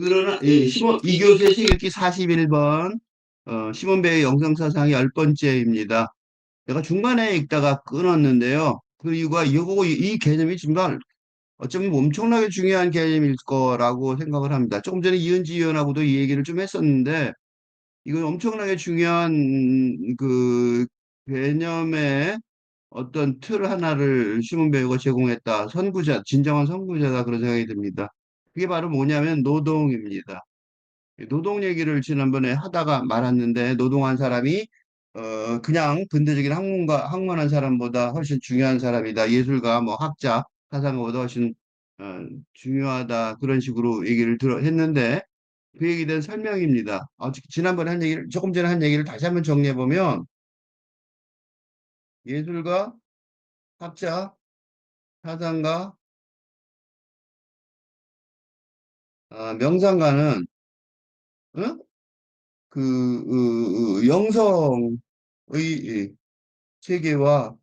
그러나 이교수의 책 읽기 41번 시몬배의 영성사상의 10번째입니다. 내가 중간에 읽다가 끊었는데요. 그 이유가 이 개념이 정말 어쩌면 엄청나게 중요한 개념일 거라고 생각을 합니다. 조금 전에 이은지 의원하고도 이 얘기를 좀 했었는데 이건 엄청나게 중요한 그 개념의 어떤 틀 하나를 시몬 배우가 제공했다. 선구자, 진정한 선구자다 그런 생각이 듭니다. 그게 바로 뭐냐면 노동입니다. 노동 얘기를 지난번에 하다가 말았는데 노동한 사람이 그냥 근대적인 학문한 사람보다 훨씬 중요한 사람이다. 예술가, 뭐 학자, 사상가보다 훨씬 어, 중요하다. 그런 식으로 얘기를 했는데 그 얘기에 대한 설명입니다. 지난번에 한 얘기를 조금 전에 한 얘기를 다시 한번 정리해 보면 예술가, 학자, 사상가, 명상가는 어? 영성의 이 세계와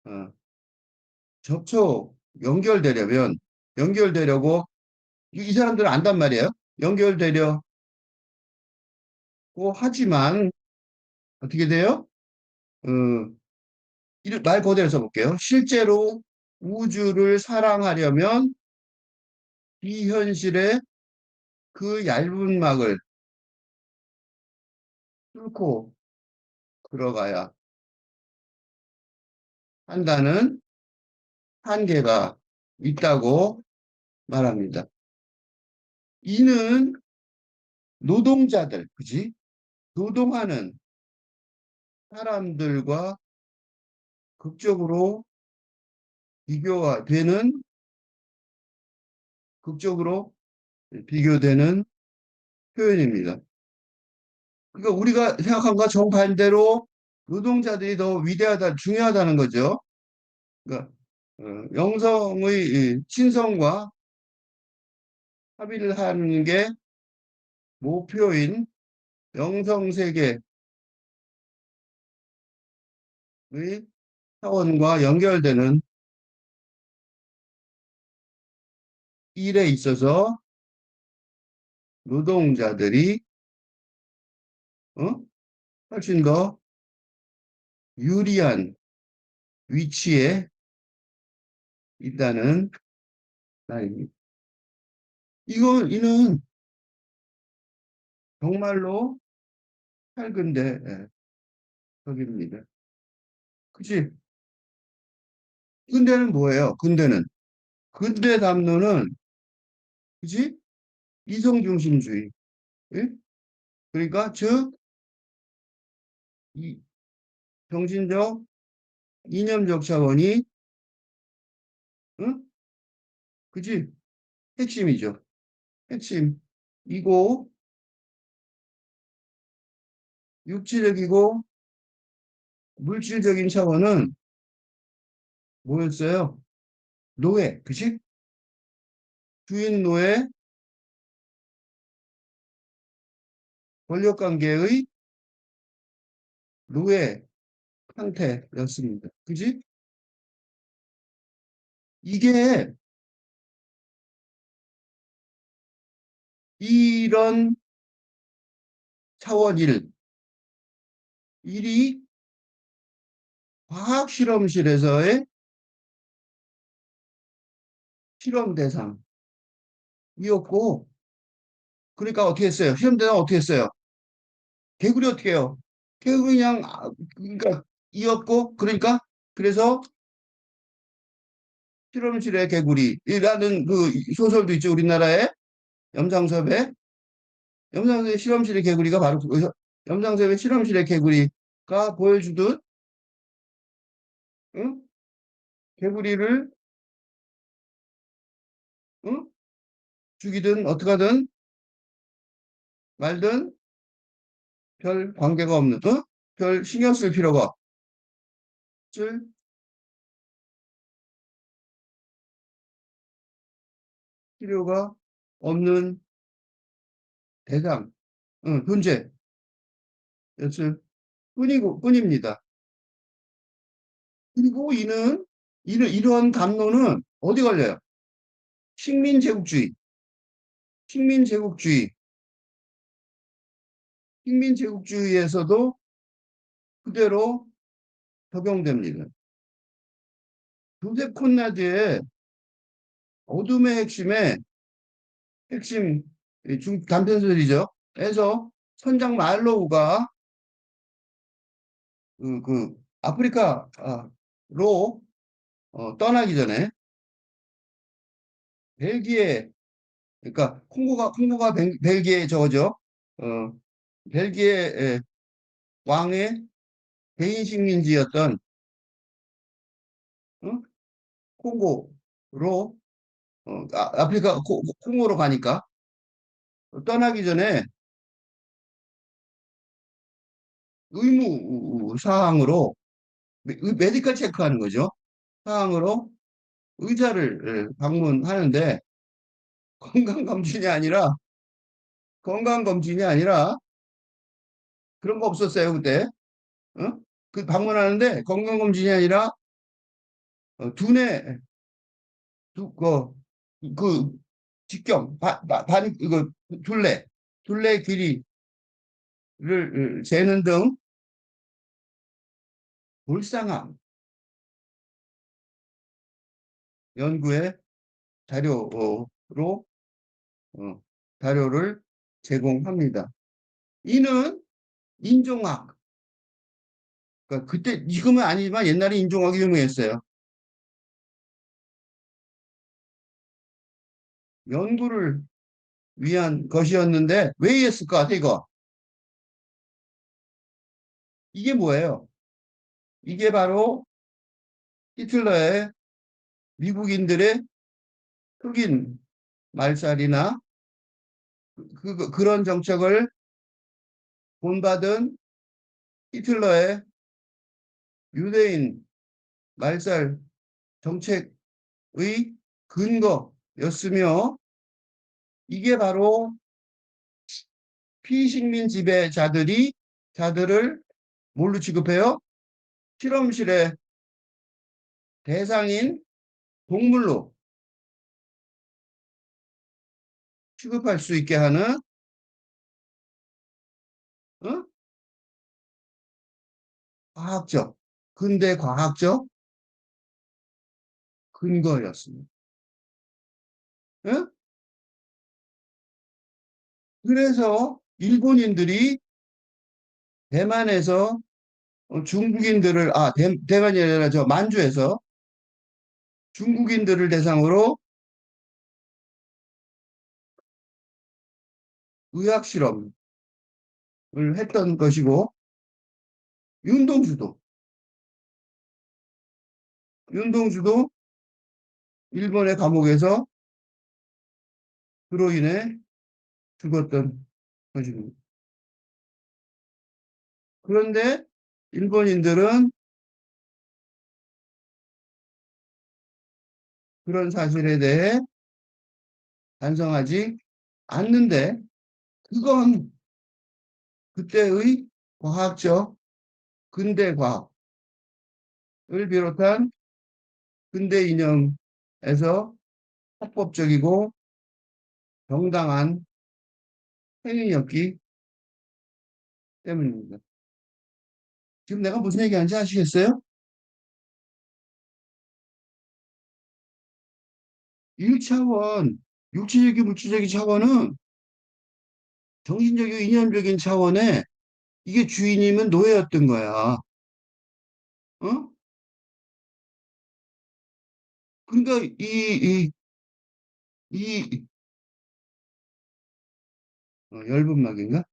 어, 접촉 연결되려고 이 사람들은 안단 말이에요. 연결되려고 하지만 어떻게 돼요? 어, 말 그대로 써볼게요. 실제로 우주를 사랑하려면 이 현실의 그 얇은 막을 뚫고 들어가야 한다는 한계가 있다고 말합니다. 이는 노동자들, 그지? 노동하는 사람들과 극적으로 비교가 되는, 극적으로 비교되는 표현입니다. 그러니까 우리가 생각한 것과 정반대로 노동자들이 더 위대하다, 중요하다는 거죠. 그러니까 영성의 이 신성과 합의를 하는 게 목표인 영성세계의 차원과 연결되는 일에 있어서 노동자들이 어? 훨씬 더 유리한 위치에 있다는 말입니다. 이는 정말로 밝은데 적입니다. 그치? 근대는 뭐예요? 근대 담론은 그치? 이성중심주의. 예? 그러니까 즉 이 정신적 이념적 차원이 응? 그치? 핵심이죠. 핵심이고 육체적이고 물질적인 차원은 뭐였어요? 노예, 그치? 주인 노예 권력관계의 노예 상태였습니다. 그지? 이게 이런 차원 일이 과학 실험실에서의 실험 대상이었고, 그러니까 어떻게 했어요? 실험 대상 어떻게 했어요? 개구리 어떻게 해요? 개구리 그냥, 그러니까 이었고, 그러니까, 그래서 실험실의 개구리라는 그 소설도 있죠. 우리나라에 염상섭의 염상섭의 실험실의 개구리가 바로 염상섭의 실험실의 개구리가 보여주듯 응? 개구리를 응? 죽이든 어떻게 하든 말든 별 관계가 없는 별 신경 쓸 필요가 쓸 필요가 없는 대상 존재였을 뿐입니다. 그리고 이런 담론은 어디 걸려요? 식민제국주의, 식민제국주의, 식민제국주의에서도 그대로 적용됩니다. 조셉 콘라드의 어둠의 핵심 단편소설이죠. 에서 선장 말로우가 아프리카로 떠나기 전에 벨기에, 그러니까 콩고가 벨기에 저거죠. 어, 벨기에 왕의 개인 식민지였던 어? 콩고로 아프리카 콩고로 가니까 떠나기 전에 의무 사항으로 메디컬 체크하는 거죠. 사항으로 의사를 방문하는데 건강검진이 아니라 건강검진이 아니라 그런 거 없었어요 그때. 어? 그 방문하는데 건강검진이 아니라 두뇌 그 직경 반 이거 둘레 길이를 재는 등 볼상학 연구의 자료로 어, 자료를 제공합니다. 이는 인종학, 그러니까 그때 지금은 아니지만 옛날에 인종학이 유명했어요. 연구를 위한 것이었는데 왜 이랬을 것 같아 이거? 이게 뭐예요? 이게 바로 히틀러의 미국인들의 흑인 말살이나 그런 정책을 본받은 히틀러의 유대인 말살 정책의 근거였으며 이게 바로 피식민 자들을 뭘로 취급해요? 실험실의 대상인 동물로 취급할 수 있게 하는 어? 과학적, 근대 과학적 근거였습니다. 어? 그래서 일본인들이 대만에서 중국인들을 대만이 아니라 저 만주에서 중국인들을 대상으로 의학 실험을 했던 것이고 윤동주도 윤동주도 일본의 감옥에서 그로 인해 죽었던 것입니다. 그런데 일본인들은 그런 사실에 대해 반성하지 않는데 그건 그때의 과학적 근대 과학을 비롯한 근대 이념에서 합법적이고 정당한 행위였기 때문입니다. 지금 내가 무슨 얘기하는지 아시겠어요? 1차원, 육체적인 물질적인 차원은 정신적이고 이념적인 차원에 이게 주인이면 노예였던 거야. 어? 그러니까 이 얇은 막인가?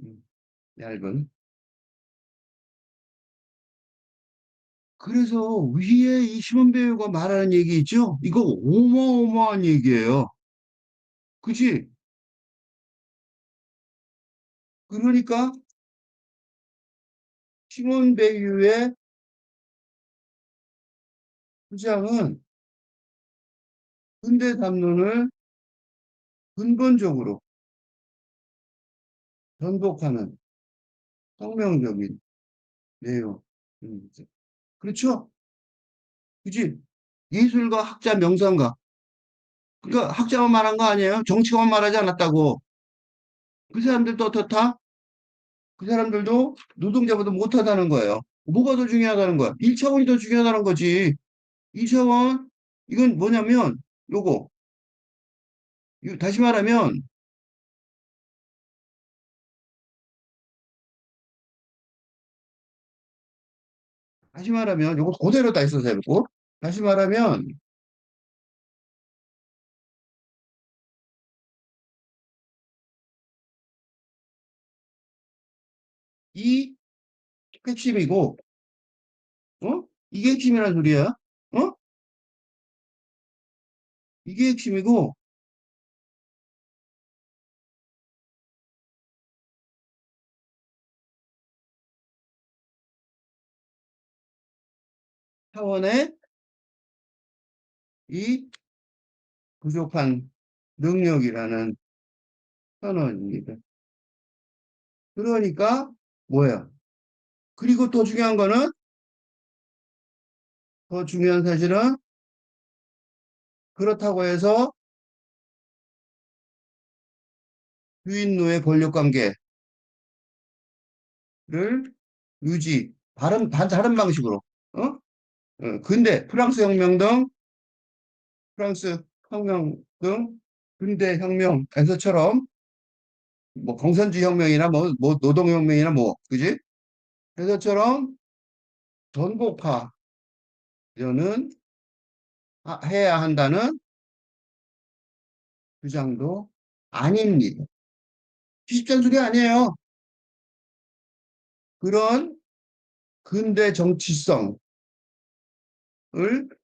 음, 얇은. 그래서 위에 이 심원 배우가 말하는 얘기 있죠? 이거 어마어마한 얘기예요. 그치? 그러니까 심원 배우의 주장은 근대 담론을 근본적으로 전복하는 혁명적인 내용입니다. 그렇죠? 그치? 예술가, 학자, 명상가. 그러니까 학자만 말한 거 아니에요? 정치가만 말하지 않았다고. 그 사람들도 어떻다? 그 사람들도 노동자보다 못하다는 거예요. 뭐가 더 중요하다는 거야? 1차원이 더 중요하다는 거지. 2차원, 이건 뭐냐면, 요거, 다시 말하면, 다시 말하면, 요거 그대로 다 있어서 해보고, 다시 말하면, 이 핵심이고, 어? 이게 핵심이란 소리야. 어? 이게 핵심이고, 차원의 이 부족한 능력이라는 선언입니다. 그러니까, 뭐야? 그리고 또 중요한 거는, 더 중요한 사실은, 그렇다고 해서, 유인노의 권력 관계를 다른 방식으로, 어? 근대, 프랑스 혁명 등 근대 혁명에서처럼, 뭐, 공산주의 혁명이나 뭐 노동혁명이나 뭐, 그지? 에서처럼 전복화는 해야 한다는 주장도 아닙니다. 기십잔소리 아니에요. 그런 근대 정치성을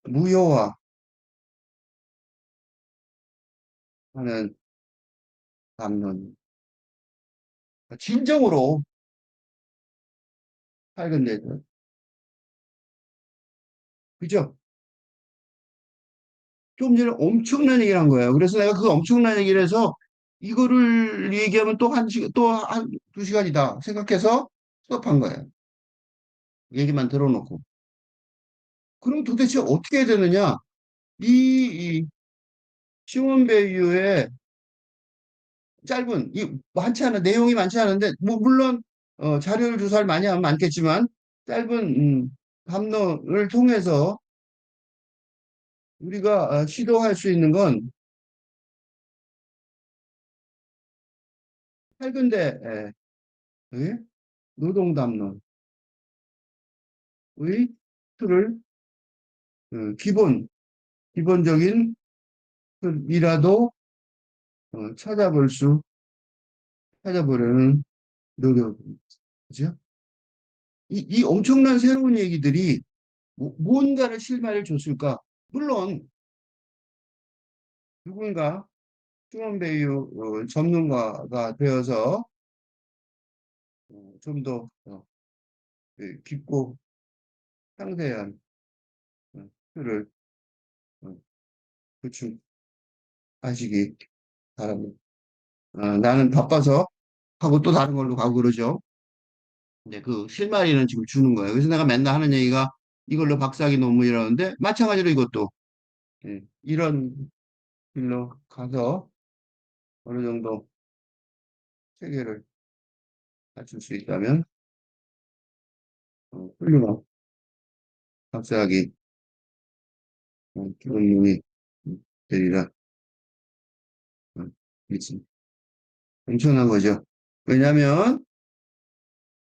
무효화하는 담론. 진정으로 밝은데도. 그죠? 좀 전에 엄청난 얘기를 한 거예요. 그래서 내가 그 엄청난 얘기를 해서 이거를 얘기하면 또 한 두 시간이다 생각해서 수업한 거예요. 얘기만 들어놓고. 그럼 도대체 어떻게 해야 되느냐? 이 시몬베이유의 많지 않은, 내용이 많지 않은데, 뭐, 물론, 자료를 조사를 많이 하면 많겠지만, 짧은, 담론을 통해서 우리가 시도할 수 있는 건, 팔근대 의 노동 담론의 틀을, 기본적인 틀이라도 어, 찾아볼 수, 찾아보려는 노력이죠. 이 엄청난 새로운 얘기들이 뭔가를 실마리를 줬을까? 물론, 누군가 휴먼베이유 전문가가 되어서 좀 더 깊고 상세한 표를 어, 구축하시기 바랍니다. 나는 바빠서 하고 또 다른 걸로 가고 그러죠. 근데 그 실마리는 지금 주는 거예요. 그래서 내가 맨날 하는 얘기가 이걸로 박사학위 논문 이러는데 마찬가지로 이것도 이런 길로 가서 어느 정도 체계를 갖출 수 있다면 훌륭한 박사학위 논문이 되리라 믿습니다. 엄청난 거죠. 왜냐하면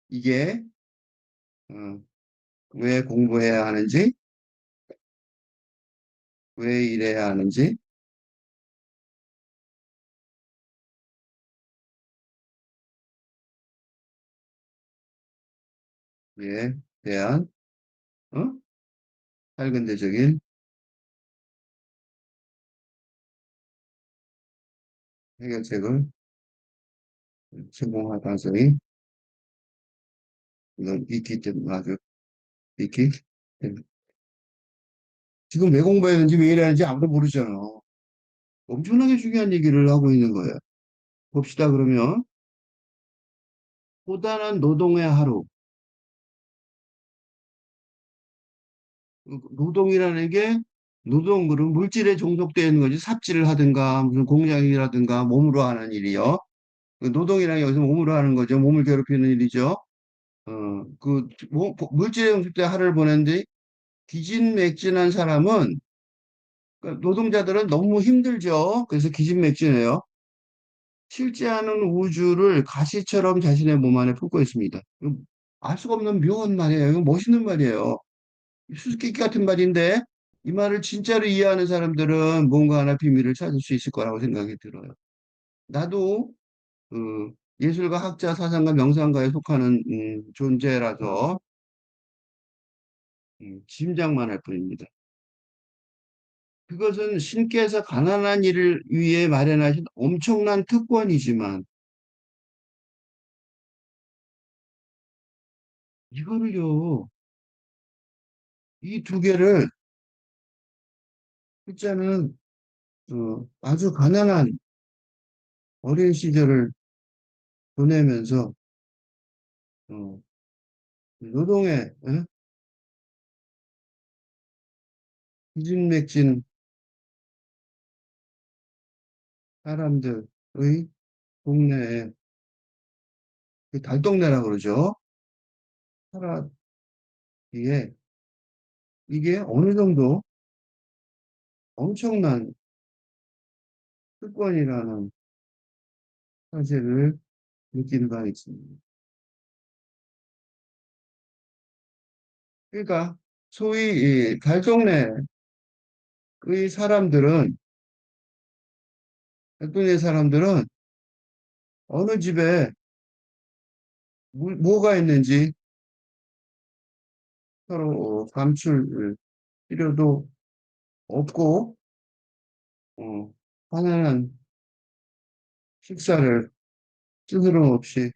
이게 어, 왜 공부해야 하는지, 왜 일해야 하는지, 에 대한 어? 살근대적인 해결책을 제공할 가능성이 이건 있기 때문에 아주 있기 때문에. 지금 왜 공부했는지 왜 일하는지 아무도 모르잖아. 엄청나게 중요한 얘기를 하고 있는 거예요. 봅시다 그러면 고단한 노동의 하루. 노동이라는 게 노동은 물질에 종속되어 있는 거지 삽질을 하든가 무슨 공장이라든가 몸으로 하는 일이요. 그 노동이랑 여기서 몸으로 하는 거죠. 몸을 괴롭히는 일이죠. 물질에 종속된 하루를 보내는데 기진맥진한 사람은 그러니까 노동자들은 너무 힘들죠. 그래서 기진맥진해요. 실제하는 우주를 가시처럼 자신의 몸 안에 품고 있습니다. 이거 알 수가 없는 묘한 말이에요. 이거 멋있는 말이에요. 수수께끼 같은 말인데 이 말을 진짜로 이해하는 사람들은 뭔가 하나 비밀을 찾을 수 있을 거라고 생각이 들어요. 나도 그 예술가, 학자, 사상가, 명상가에 속하는 존재라서 짐작만 할 뿐입니다. 그것은 신께서 가난한 이를 위해 마련하신 엄청난 특권이지만 이거를요, 이 두 개를 글자는 아주 가난한 어린 시절을 보내면서 어, 노동에 기진맥진 사람들의 동네에 그 달동네라 그러죠. 살아기에 이게 어느 정도 엄청난 특권이라는 사실을 느끼는 바가 있습니다. 그러니까 소위 이 달동네의 사람들은 달동네 사람들은 어느 집에 뭐가 있는지 서로 감출 필요도 없고 어, 편안한 식사를 스스럼 없이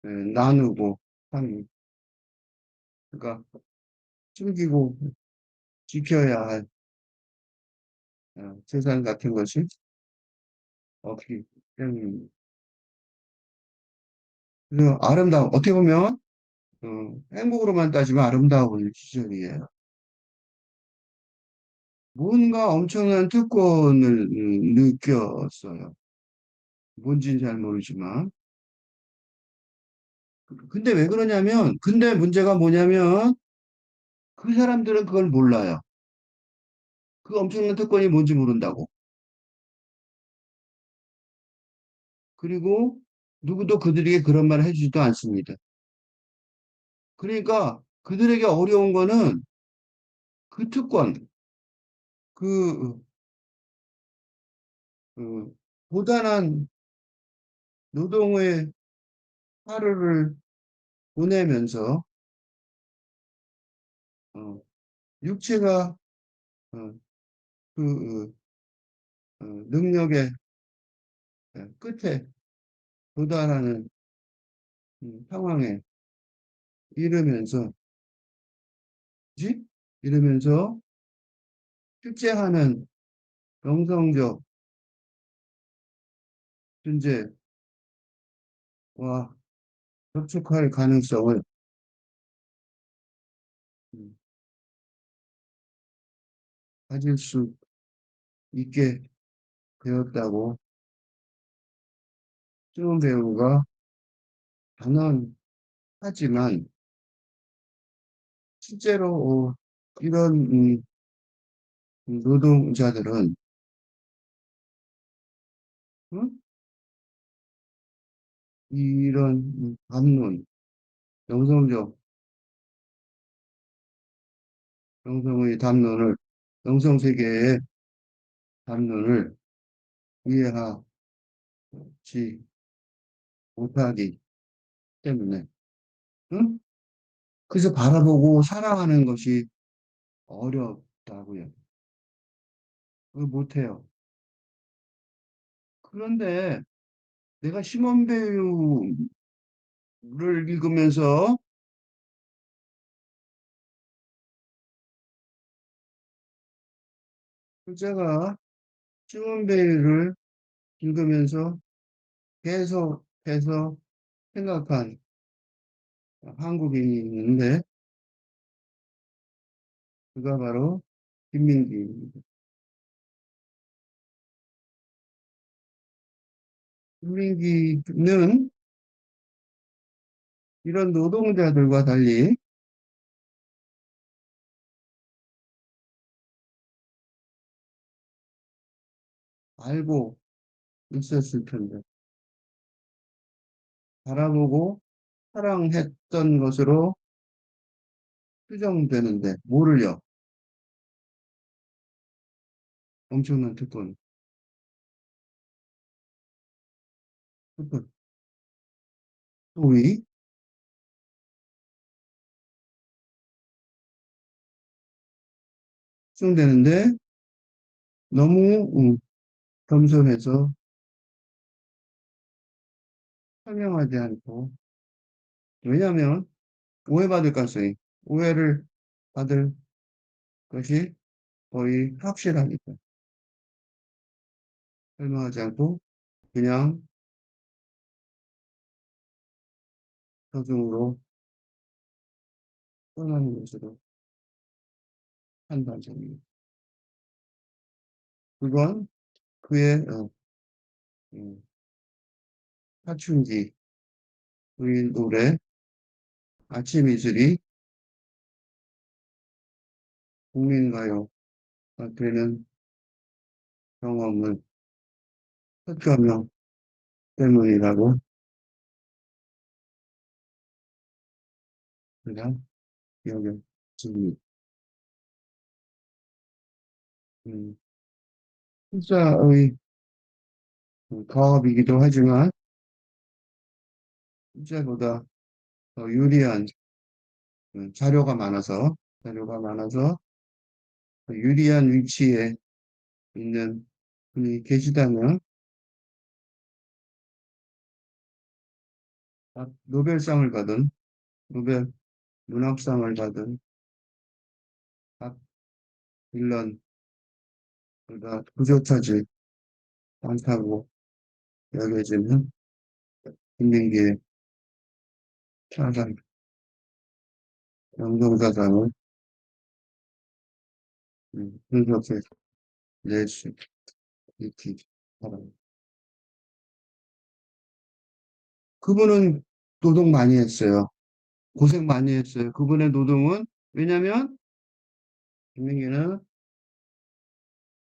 나누고 하는 그러니까 숨기고 지켜야 할 재산 같은 것이 없기 때문입니다. 그래서 아름다움 어떻게 보면 행복으로만 따지면 아름다운 시절이에요. 뭔가 엄청난 특권을 느꼈어요. 뭔지는 잘 모르지만. 근데 왜 그러냐면, 근데 문제가 뭐냐면, 그 사람들은 그걸 몰라요. 그 엄청난 특권이 뭔지 모른다고. 그리고 누구도 그들에게 그런 말을 해주지도 않습니다. 그러니까 그들에게 어려운 거는 그 특권, 그, 그 고단한 노동의 하루를 보내면서 어, 육체가 어, 그 능력의 끝에 도달하는 상황에 이르면서, 지? 이르면서 실제 하는 영성적 존재와 접촉할 가능성을 음, 가질 수 있게 되었다고 수은 배우가 단언하지만 실제로 이런 노동자들은 응? 이런 담론, 영성적 영성의 담론을 영성세계의 담론을 이해하지 못하기 때문에 응? 그래서 바라보고 사랑하는 것이 어렵다고요. 그걸 못해요. 그런데 내가 시몬 배우를 읽으면서 제가 시몬 배우를 읽으면서 계속해서 생각한 한국인이 있는데 그가 바로 김민기입니다. 김민기는 이런 노동자들과 달리 알고 있었을 텐데, 바라보고 사랑했던 것으로 추정되는데, 뭐를요? 엄청난 특권, 소위 추정되는데, 너무 겸손해서 설명하지 않고, 왜냐하면 오해받을 가능성이, 오해를 받을 것이 거의 확실하니까, 설명하지 않고, 그냥 저중으로 떠나는 것으로 판단됩니다. 그건 그의 음, 사춘기, 그의 노래, 아침 이슬이 국민가요가 되는 경험을 흑가명 때문이라고 그냥 여겨집니다. 음, 숫자의 과업이기도 하지만 숫자보다 더 유리한 자료가 많아서 더 유리한 위치에 있는 분이 계시다면 노벨상을 받은 노벨 문학상을 받은 박 딜런보다 부족하지 않다고 여겨지는 김민기의 차상 영종사상을 분석해 낼 수 있기 바랍니다. 그분은 노동 많이 했어요. 고생 많이 했어요. 그분의 노동은 왜냐하면 김민기는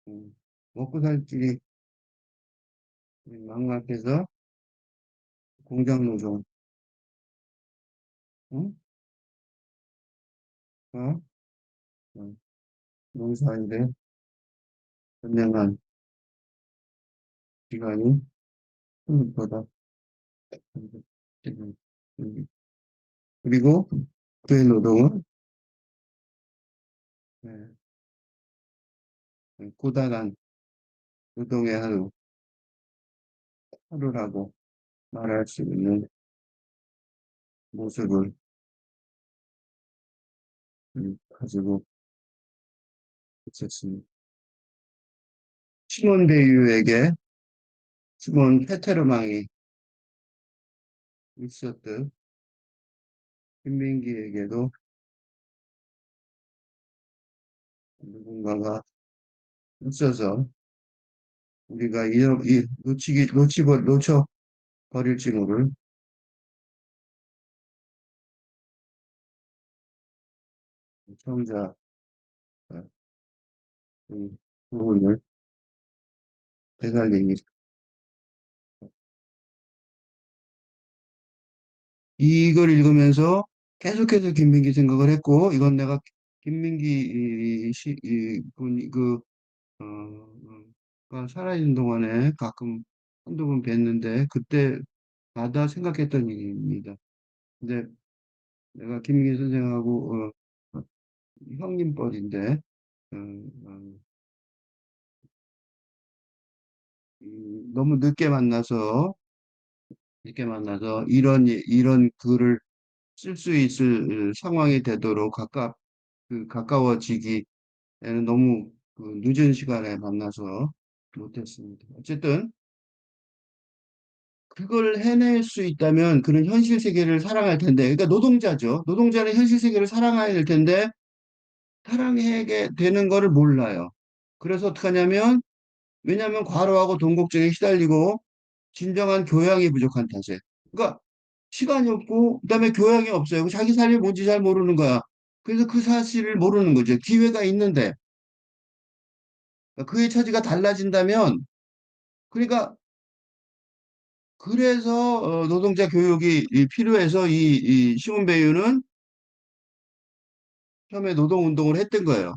음, 먹고 살 길이 막막해서 공장 노동, 응? 어? 어, 농사일에 현명한 기간이 생각보다 지금 그리고 그의 노동은 네, 고단한 노동의 하루라고 말할 수 있는 모습을 가지고 있었습니다. 시몬 베유에게 시몬 페테르망이 있었듯 김민기에게도 누군가가 있어서 우리가 놓쳐버릴지 모를 청자 부분을 되살리기. 이걸 읽으면서 계속해서 김민기 생각을 했고, 이건 내가 김민기 어, 가 살아있는 동안에 가끔 한두 번 뵀는데, 그때마다 생각했던 일입니다. 근데 내가 김민기 선생하고, 형님 뻘인데, 어, 어, 너무 늦게 만나서 이런 글을 쓸 수 있을 상황이 되도록 가까워지기에는 너무 늦은 시간에 만나서 못했습니다. 어쨌든 그걸 해낼 수 있다면 그는 현실 세계를 사랑할 텐데, 그러니까 노동자죠. 노동자는 현실 세계를 사랑해야 될 텐데 사랑하게 되는 거를 몰라요. 그래서 어떡하냐면, 왜냐하면 과로하고 돈 걱정에 시달리고 진정한 교양이 부족한 탓에. 그러니까 시간이 없고 그다음에 교양이 없어요. 자기 삶이 뭔지 잘 모르는 거야. 그래서 그 사실을 모르는 거죠. 기회가 있는데 그의 처지가 달라진다면 그러니까 그래서 노동자 교육이 필요해서 이 시몬 베이유는 처음에 노동운동을 했던 거예요.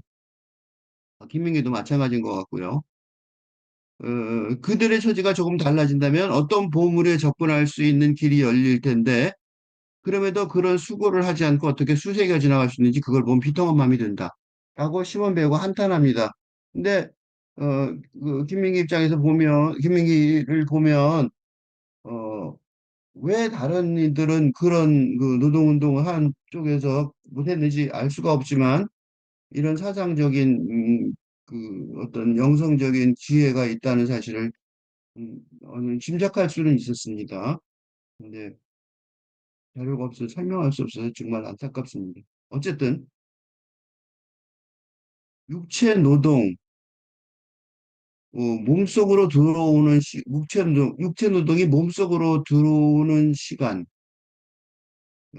김민기도 마찬가지인 것 같고요. 그들의 처지가 조금 달라진다면 어떤 보물에 접근할 수 있는 길이 열릴 텐데 그럼에도 그런 수고를 하지 않고 어떻게 수세기가 지나갈 수 있는지 그걸 보면 비통한 마음이 든다. 라고 시몬 배우가 한탄합니다. 근데 그 김민기 입장에서 보면 김민기를 보면 어, 왜 다른 이들은 그런 그 노동운동을 한 쪽에서 못했는지 알 수가 없지만 이런 사상적인 그 어떤 영성적인 지혜가 있다는 사실을 짐작할 수는 있었습니다. 근데 자료가 없어서 설명할 수 없어서 정말 안타깝습니다. 어쨌든 육체 노동, 몸속으로 들어오는 육체 노동이 몸속으로 들어오는 시간, 어,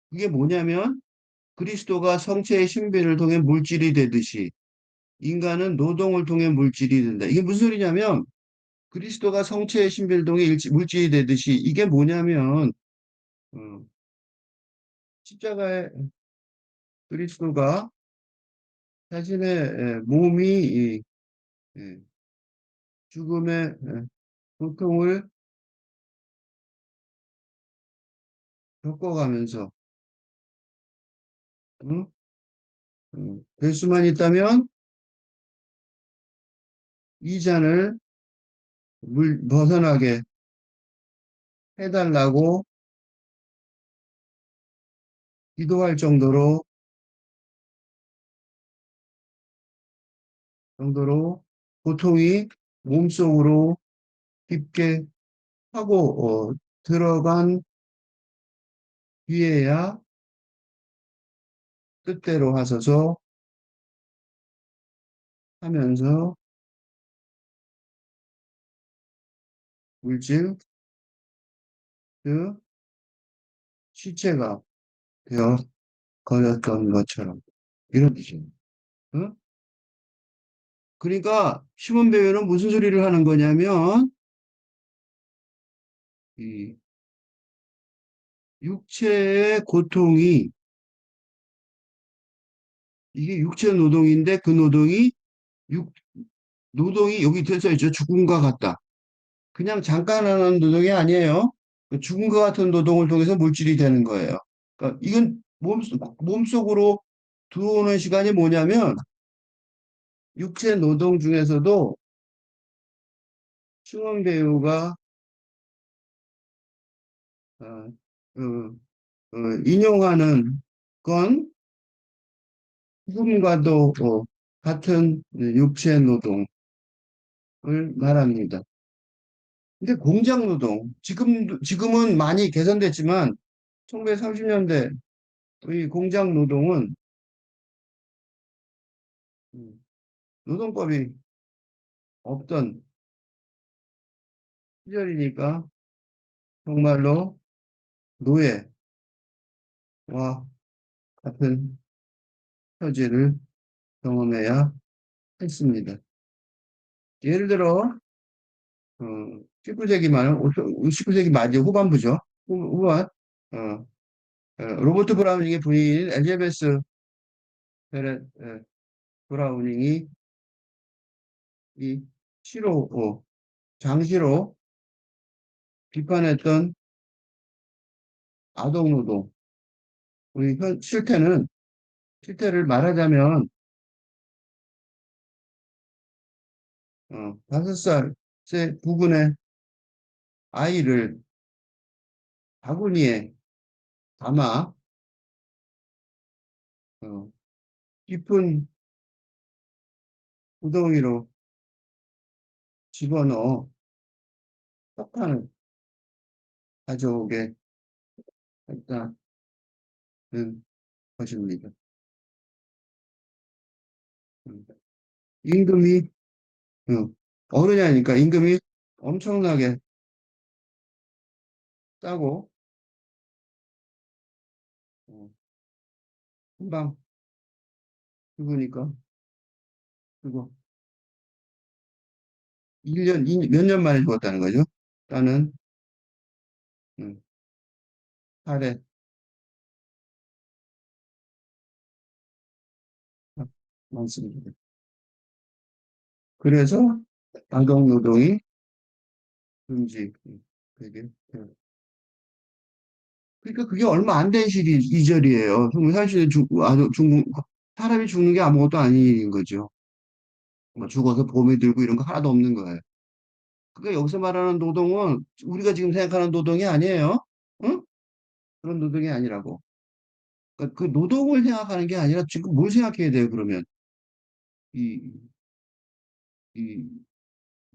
그게 뭐냐면 그리스도가 성체의 신비를 통해 물질이 되듯이 인간은 노동을 통해 물질이 된다. 이게 무슨 소리냐면 그리스도가 성체의 신비를 통해 물질이 되듯이 이게 뭐냐면 어, 십자가의 그리스도가 자신의 몸이 예, 죽음의 고통을 겪어가면서 응? 될 수만 있다면 이 잔을 벗어나게 해달라고 기도할 정도로 고통이 몸속으로 깊게 하고 들어간 뒤에야 뜻대로 하소서 하면서 물질 그 시체가 되어 거였던 것처럼 이런 뜻이에요. 어? 그러니까 시몬 베요는 무슨 소리를 하는 거냐면 이 육체의 고통이 이게 육체 노동인데 그 육, 노동이 여기 되어 있죠. 죽음과 같다. 그냥 잠깐 하는 노동이 아니에요. 그 죽음과 같은 노동을 통해서 물질이 되는 거예요. 그러니까 이건 몸속으로 들어오는 시간이 뭐냐면 육체 노동 중에서도 시몬 배우가 어, 그, 인용하는 건 죽음과도 같은 육체 노동을 말합니다. 근데 공장 노동, 지금은 많이 개선됐지만 1930년대 이 공장 노동은 음, 노동법이 없던 시절이니까 정말로 노예와 같은 처지를 경험해야 했습니다. 예를 들어, 19세기 말, 19세기 말 후반부죠. 후반, 어, 로버트 브라우닝의 부인인 엘리자베스 베렛 브라우닝이 이 시로, 장시로 비판했던 아동노동, 우리 실태를 말하자면, 5살 부근의 아이를 바구니에 담아, 어, 깊은 구덩이로 집어넣어 석탄을 가져오게 했다는 것입니다. 음. 임금이 어느냐니까 임금이 엄청나게 싸고 어, 금방 죽으니까 그리고 1년, 몇 년 만에 죽었다는 거죠. 나는 음, 살해 많습니다. 그래서 방송 노동이 금지. 그게 그러니까 그게 얼마 안 된 시절이에요. 사실 중국 사람이 죽는 게 아무것도 아닌 일인 거죠. 뭐 죽어서 보험이 들고 이런 거 하나도 없는 거예요. 그러니까 여기서 말하는 노동은 우리가 지금 생각하는 노동이 아니에요. 응? 그런 노동이 아니라고. 그러니까 그 노동을 생각하는 게 아니라 지금 뭘 생각해야 돼요, 그러면? 이, 이,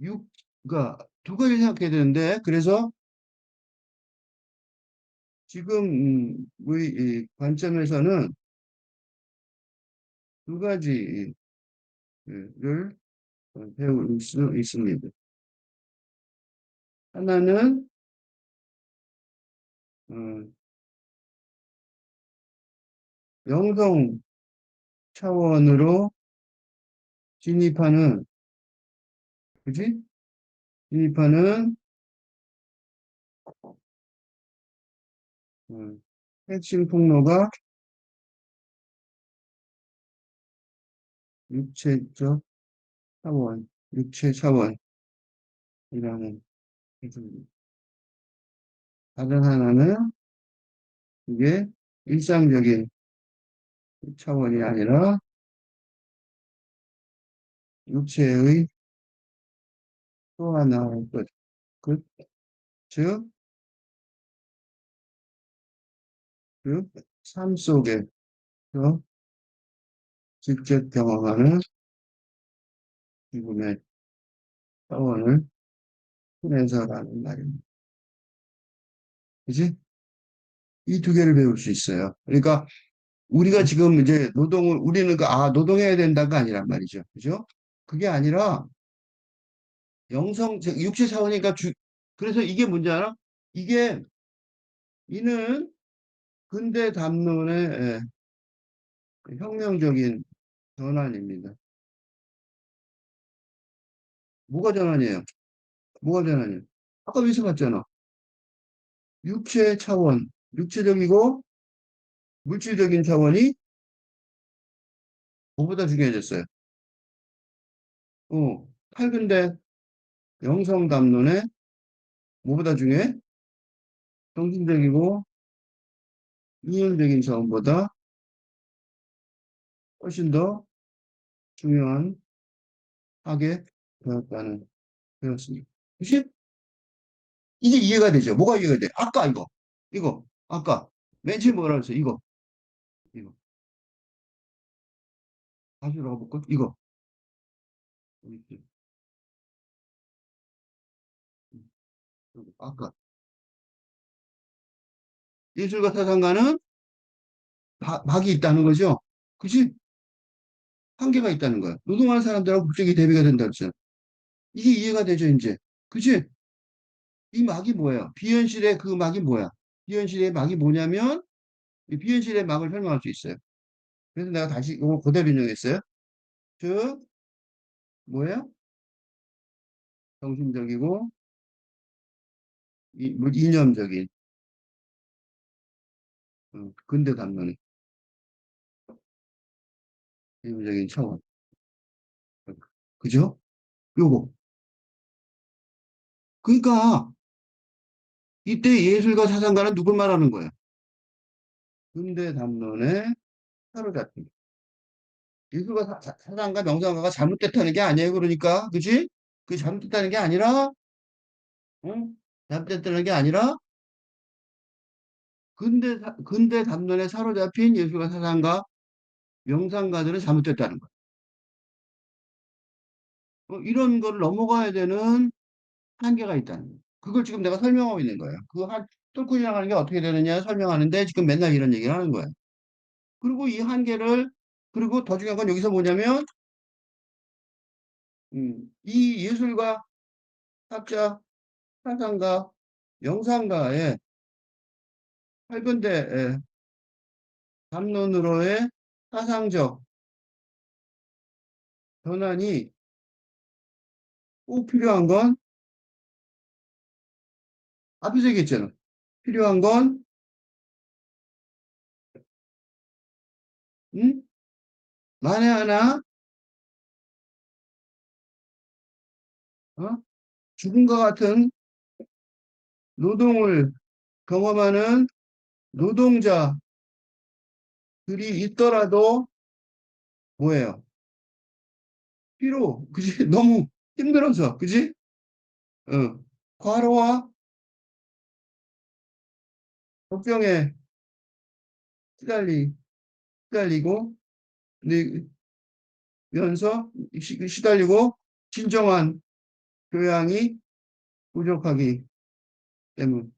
육, 그러니까 두 가지 생각해야 되는데, 그래서 지금, 우리 이 관점에서는 두 가지를 배울 수 있습니다. 하나는, 어, 영성 차원으로 진입하는, 그지? 진입하는, 어, 핵심 통로가 육체적 차원, 육체 차원이라는 기준입니다. 다른 하나는 이게 일상적인 차원이 아니라 육체의 또 하나의 것, 그, 즉, 삶 속에서 직접 경험하는 기분의 차원을 통해서라는 말입니다. 그지? 이 두 개를 배울 수 있어요. 그러니까 우리가 지금 이제 우리는 노동해야 된다가 아니란 말이죠. 그죠? 그게 아니라 육체 차원이니까 그래서 이게 뭔지 알아? 이게, 이는 근대 담론의 혁명적인 전환입니다. 뭐가 전환이에요? 뭐가 전환이에요? 아까 위서 봤잖아. 육체 차원, 육체적이고 물질적인 차원이 뭐보다 중요해졌어요? 8근대 영성 담론에 뭐보다 중요해? 정신적이고 이념적인 차원보다 훨씬 더 중요한 하게 되었습니다. 그치? 이게 이해가 되죠? 뭐가 이해가 돼? 아까 맨 처음에 뭐라 그랬어? 이거 다시 들어가 볼까? 이거. 아까 예술가 사상가는 박이 있다는 거죠. 그치? 한계가 있다는 거야. 노동하는 사람들하고 국적이 대비가 된다 그랬잖아. 이게 이해가 되죠, 이제. 그치? 이 막이 뭐예요? 비현실의 그 막이 뭐야? 비현실의 막이 뭐냐면, 이 비현실의 막을 설명할 수 있어요. 그래서 내가 다시 이거 그대로 인용했어요. 즉, 뭐예요? 정신적이고, 이념적인, 근대 담론의 이념적인 차원. 그죠? 요거. 그러니까, 이때 예술가 사상가는 누굴 말하는 거예요? 근대 담론에 사로잡힌. 예술가 사상가 명상가가 잘못됐다는 게 아니에요. 그러니까, 그지? 그 잘못됐다는 게 아니라, 응? 잘못됐다는 게 아니라, 근대 담론에 사로잡힌 예술가 사상가 명상가들은 잘못됐다는 거예요. 이런 걸 넘어가야 되는 한계가 있다는 거예요. 그걸 지금 내가 설명하고 있는 거예요. 뚫고 지나가는 게 어떻게 되느냐 설명하는데 지금 맨날 이런 얘기를 하는 거예요. 그리고 이 한계를, 그리고 더 중요한 건 여기서 뭐냐면 이 예술가, 학자, 사상가, 영상가의 팔근대 담론으로의 사상적 전환이 꼭 필요한 건 앞에서 얘기했잖아. 필요한 건 음? 만에 하나 어? 죽음과 같은 노동을 경험하는 노동자들이 있더라도 뭐예요? 피로, 그지? 너무 힘들어서, 그지? 어. 과로와 걱정에 시달리, 시달리고, 면서 시달리고, 진정한 교양이 부족하기 때문.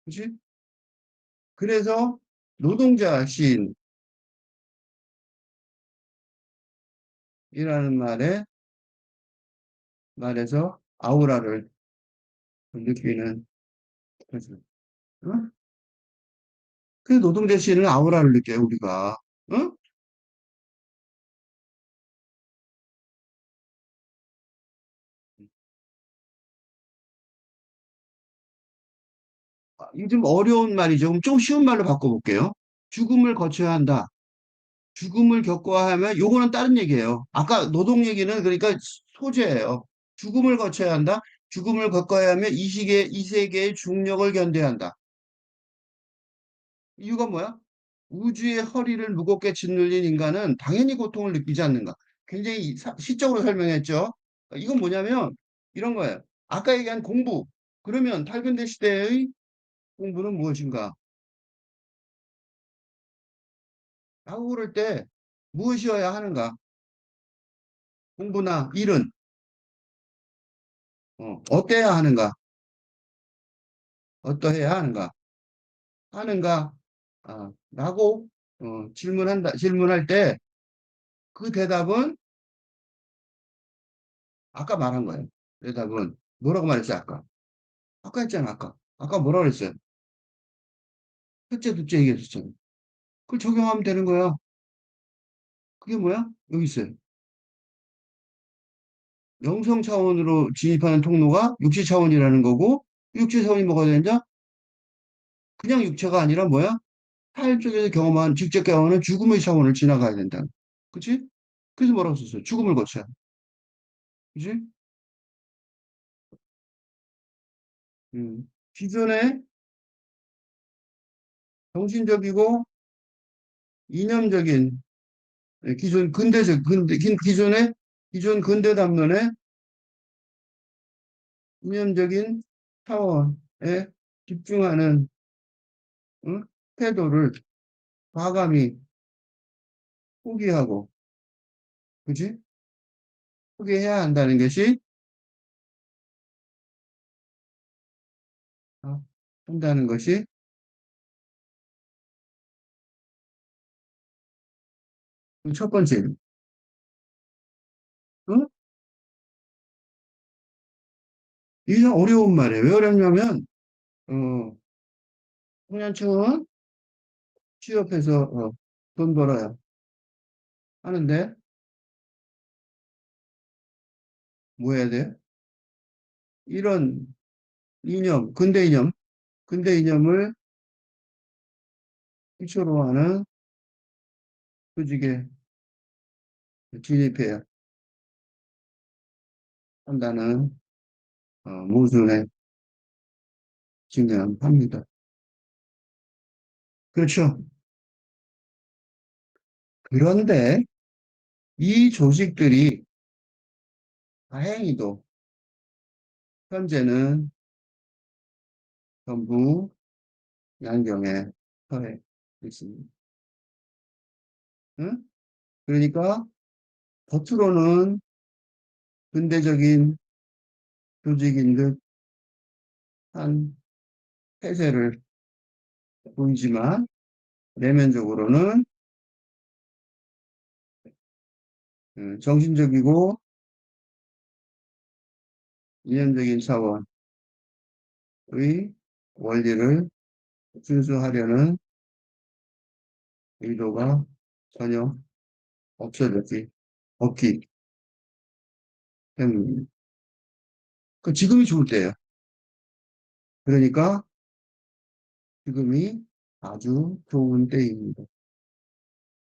그지? 그래서 노동자 시인이라는 말에서 아우라를 느끼는 거죠. 어? 그 노동자 시인은 아우라를 느껴요, 우리가. 어? 이게 좀 어려운 말이죠. 그럼 좀 쉬운 말로 바꿔볼게요. 죽음을 거쳐야 한다. 죽음을 겪어야 하면 요거는 다른 얘기예요. 아까 노동 얘기는 그러니까 소재예요. 죽음을 거쳐야 한다. 죽음을 겪어야 하면 이 세계의 중력을 견뎌야 한다. 이유가 뭐야? 우주의 허리를 무겁게 짓눌린 인간은 당연히 고통을 느끼지 않는가. 굉장히 시적으로 설명했죠. 이건 뭐냐면 이런 거예요. 아까 얘기한 공부. 그러면 탈근대 시대의 공부는 무엇인가? 라고 그럴 때 무엇이어야 하는가? 공부나 일은 어때야 하는가? 어떠해야 하는가? 하는가? 라고 질문할 때 그 대답은 아까 말한 거예요. 대답은 뭐라고 말했어요, 아까? 아까 했잖아, 아까. 아까 뭐라고 그랬어요? 첫째, 둘째 얘기했었잖아. 그걸 적용하면 되는 거야. 그게 뭐야? 여기 있어요. 영성 차원으로 진입하는 통로가 육체 차원이라는 거고, 육체 차원이 뭐가 되냐? 그냥 육체가 아니라 뭐야? 타일 쪽에서 경험한, 직접 경험하는 죽음의 차원을 지나가야 된다. 그치? 그래서 뭐라고 썼어요? 죽음을 거쳐야. 그치? 기존의 정신적이고 이념적인, 기존 근대 담론의 이념적인 차원에 집중하는 응? 태도를 과감히 포기하고, 그지? 포기해야 한다는 것이, 어, 한다는 것이 첫 번째. 응? 이게 어려운 말이에요. 왜 어렵냐면, 어, 청년층은 취업해서 돈 벌어야 하는데, 뭐 해야 돼? 이런 근대 이념을 기초로 하는 조직에 진입해야 한다는 모순에 직면합니다. 그렇죠. 그런데 이 조직들이 다행히도 현재는 전부 양경에 처해 있습니다. 응? 그러니까 겉으로는 근대적인 조직인 듯한 폐쇄를 보이지만 내면적으로는 정신적이고 이념적인 차원의 원리를 준수하려는 의도가 전혀 없기 때문입니다. 그 지금이 좋을 때예요. 그러니까 지금이 아주 좋은 때입니다.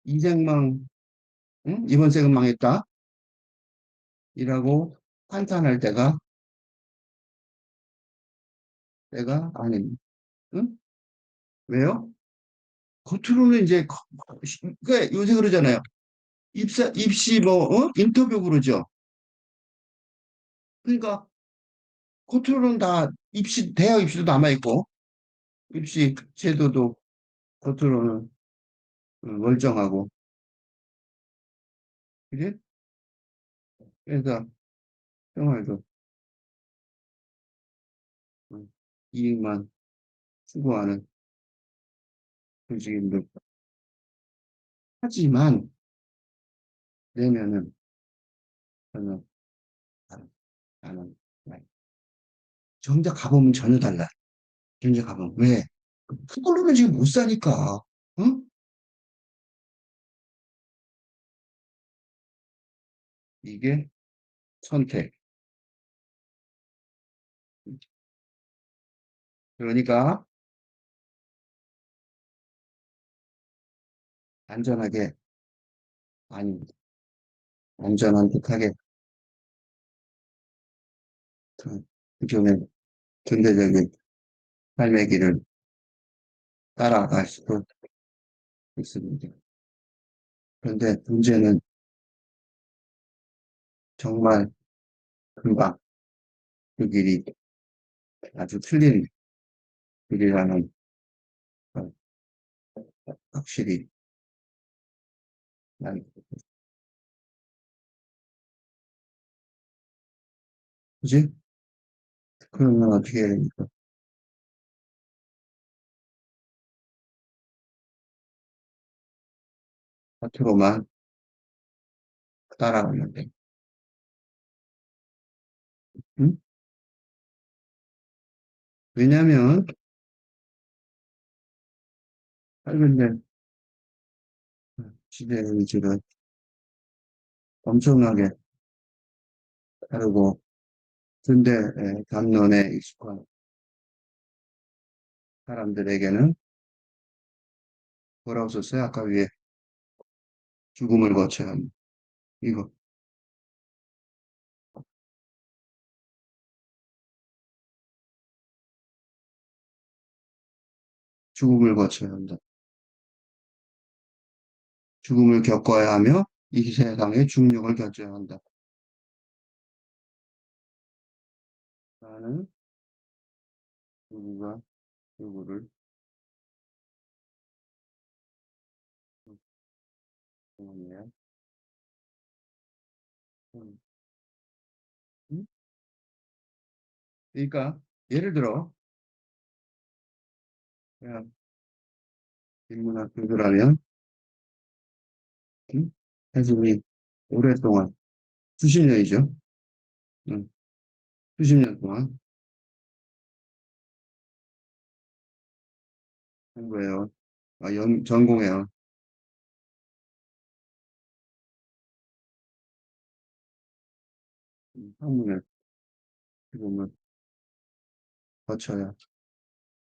이생망, 응? 이번 생은 망했다. 이라고 한탄할 때가 아닙니다. 응? 왜요? 겉으로는 이제, 그러니까 요새 그러잖아요. 입시 뭐, 인터뷰 그러죠. 그러니까 겉으로는 다 대학 입시도 남아있고, 입시 제도도 겉으로는 멀쩡하고, 그지? 그래서 생활도 음, 이익만 추구하는 조직인들. 하지만 내면은 저는 나는 정작 가보면 전혀 달라. 정작 가보면 왜? 그걸로는 지금 못 사니까. 응? 이게 선택. 그러니까 안전하게 아니 안전한 듯하게 그중에 경제적인 삶의 길을 따라갈 수도 있습니다. 그런데 문제는 정말 금방 그 길이 아주 틀린 길이라는 걸 확실히 난 그지? 그러면 어떻게 해야 됩니까? 겉으로만 따라가면 돼. 응? 왜냐면 근데 시대의 지금 엄청나게 다르고 근대의 담론에 익숙한 사람들에게는 뭐라고 썼어요? 아까 위에 죽음을 거쳐야 합니다. 이거 죽음을 거쳐야 한다. 죽음을 겪어야 하며 이 세상의 중력을 견뎌야 한다. 나는 누구가 누구를 응원해야 음, 음? 그러니까 예를 들어 그냥 인문학 교수라면 사실 우리 오랫동안 수십 년이죠. 음, 수십 년 동안 한 거예요. 전공해요. 학문을 지금은 거쳐야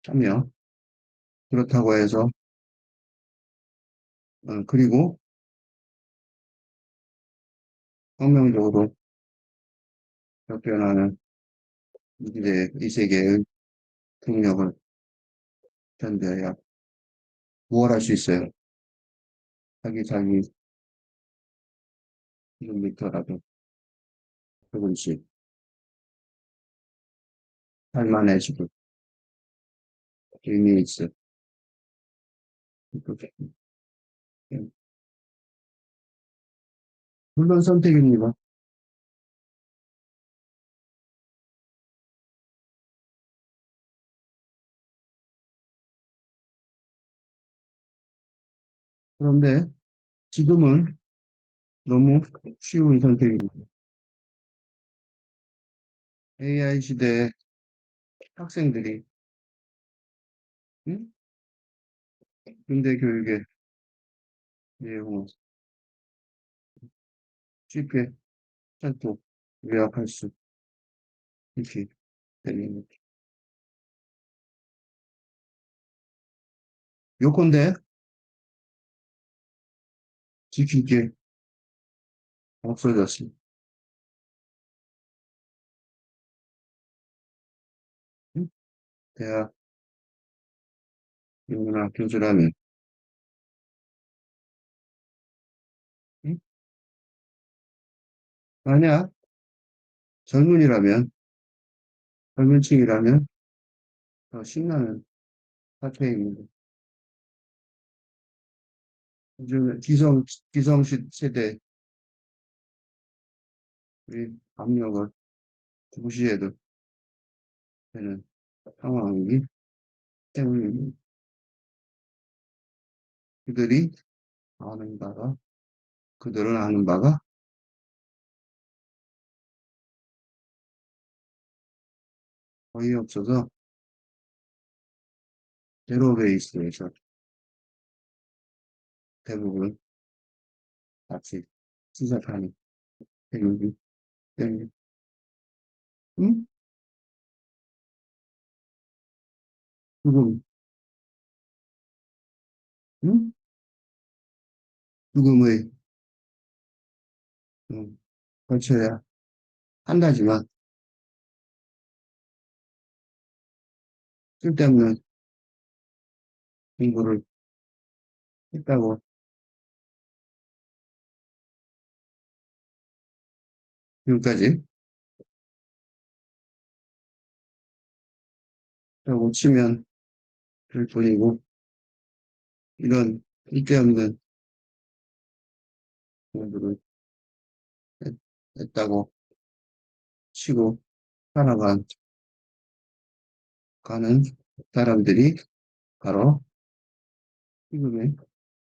하며 그렇다고 해서 그리고 혁명적으로 접변하는 이제 이 세계의 국력을 견뎌야 뭘 할 수 있어요. 자기 지금부터라도 조금씩 살만해지고 의미 있어. 물론 선택입니다. 그런데 지금은 너무 쉬운 선택입니다. AI 시대에 학생들이 응? 군대 교육의 내용을 쉽게 찾고 요약할 수 있게 되는 요건데 지키게 없어졌습니다. 응? 대학 영문학 교수라면 응? 만약 젊은이라면 젊은 층이라면 더 신나는 사태입니다. 요즘 기성 세대 의 압력을 무시해도 되는 상황이기 때문에 그들이 아는 바가 그들은 아는 바가 거의 없어서 제로 베이스에서 대부분 같이 시작하는 대목이 때문에 응? 죽음, 응? 죽음의 거쳐야 한다지만 쓸데없는 공부를 했다고 지금까지 라고 치면 될 뿐이고 이런 쓸데없는 공부를 했, 했다고 치고 살아간 가는 사람들이 바로 지금의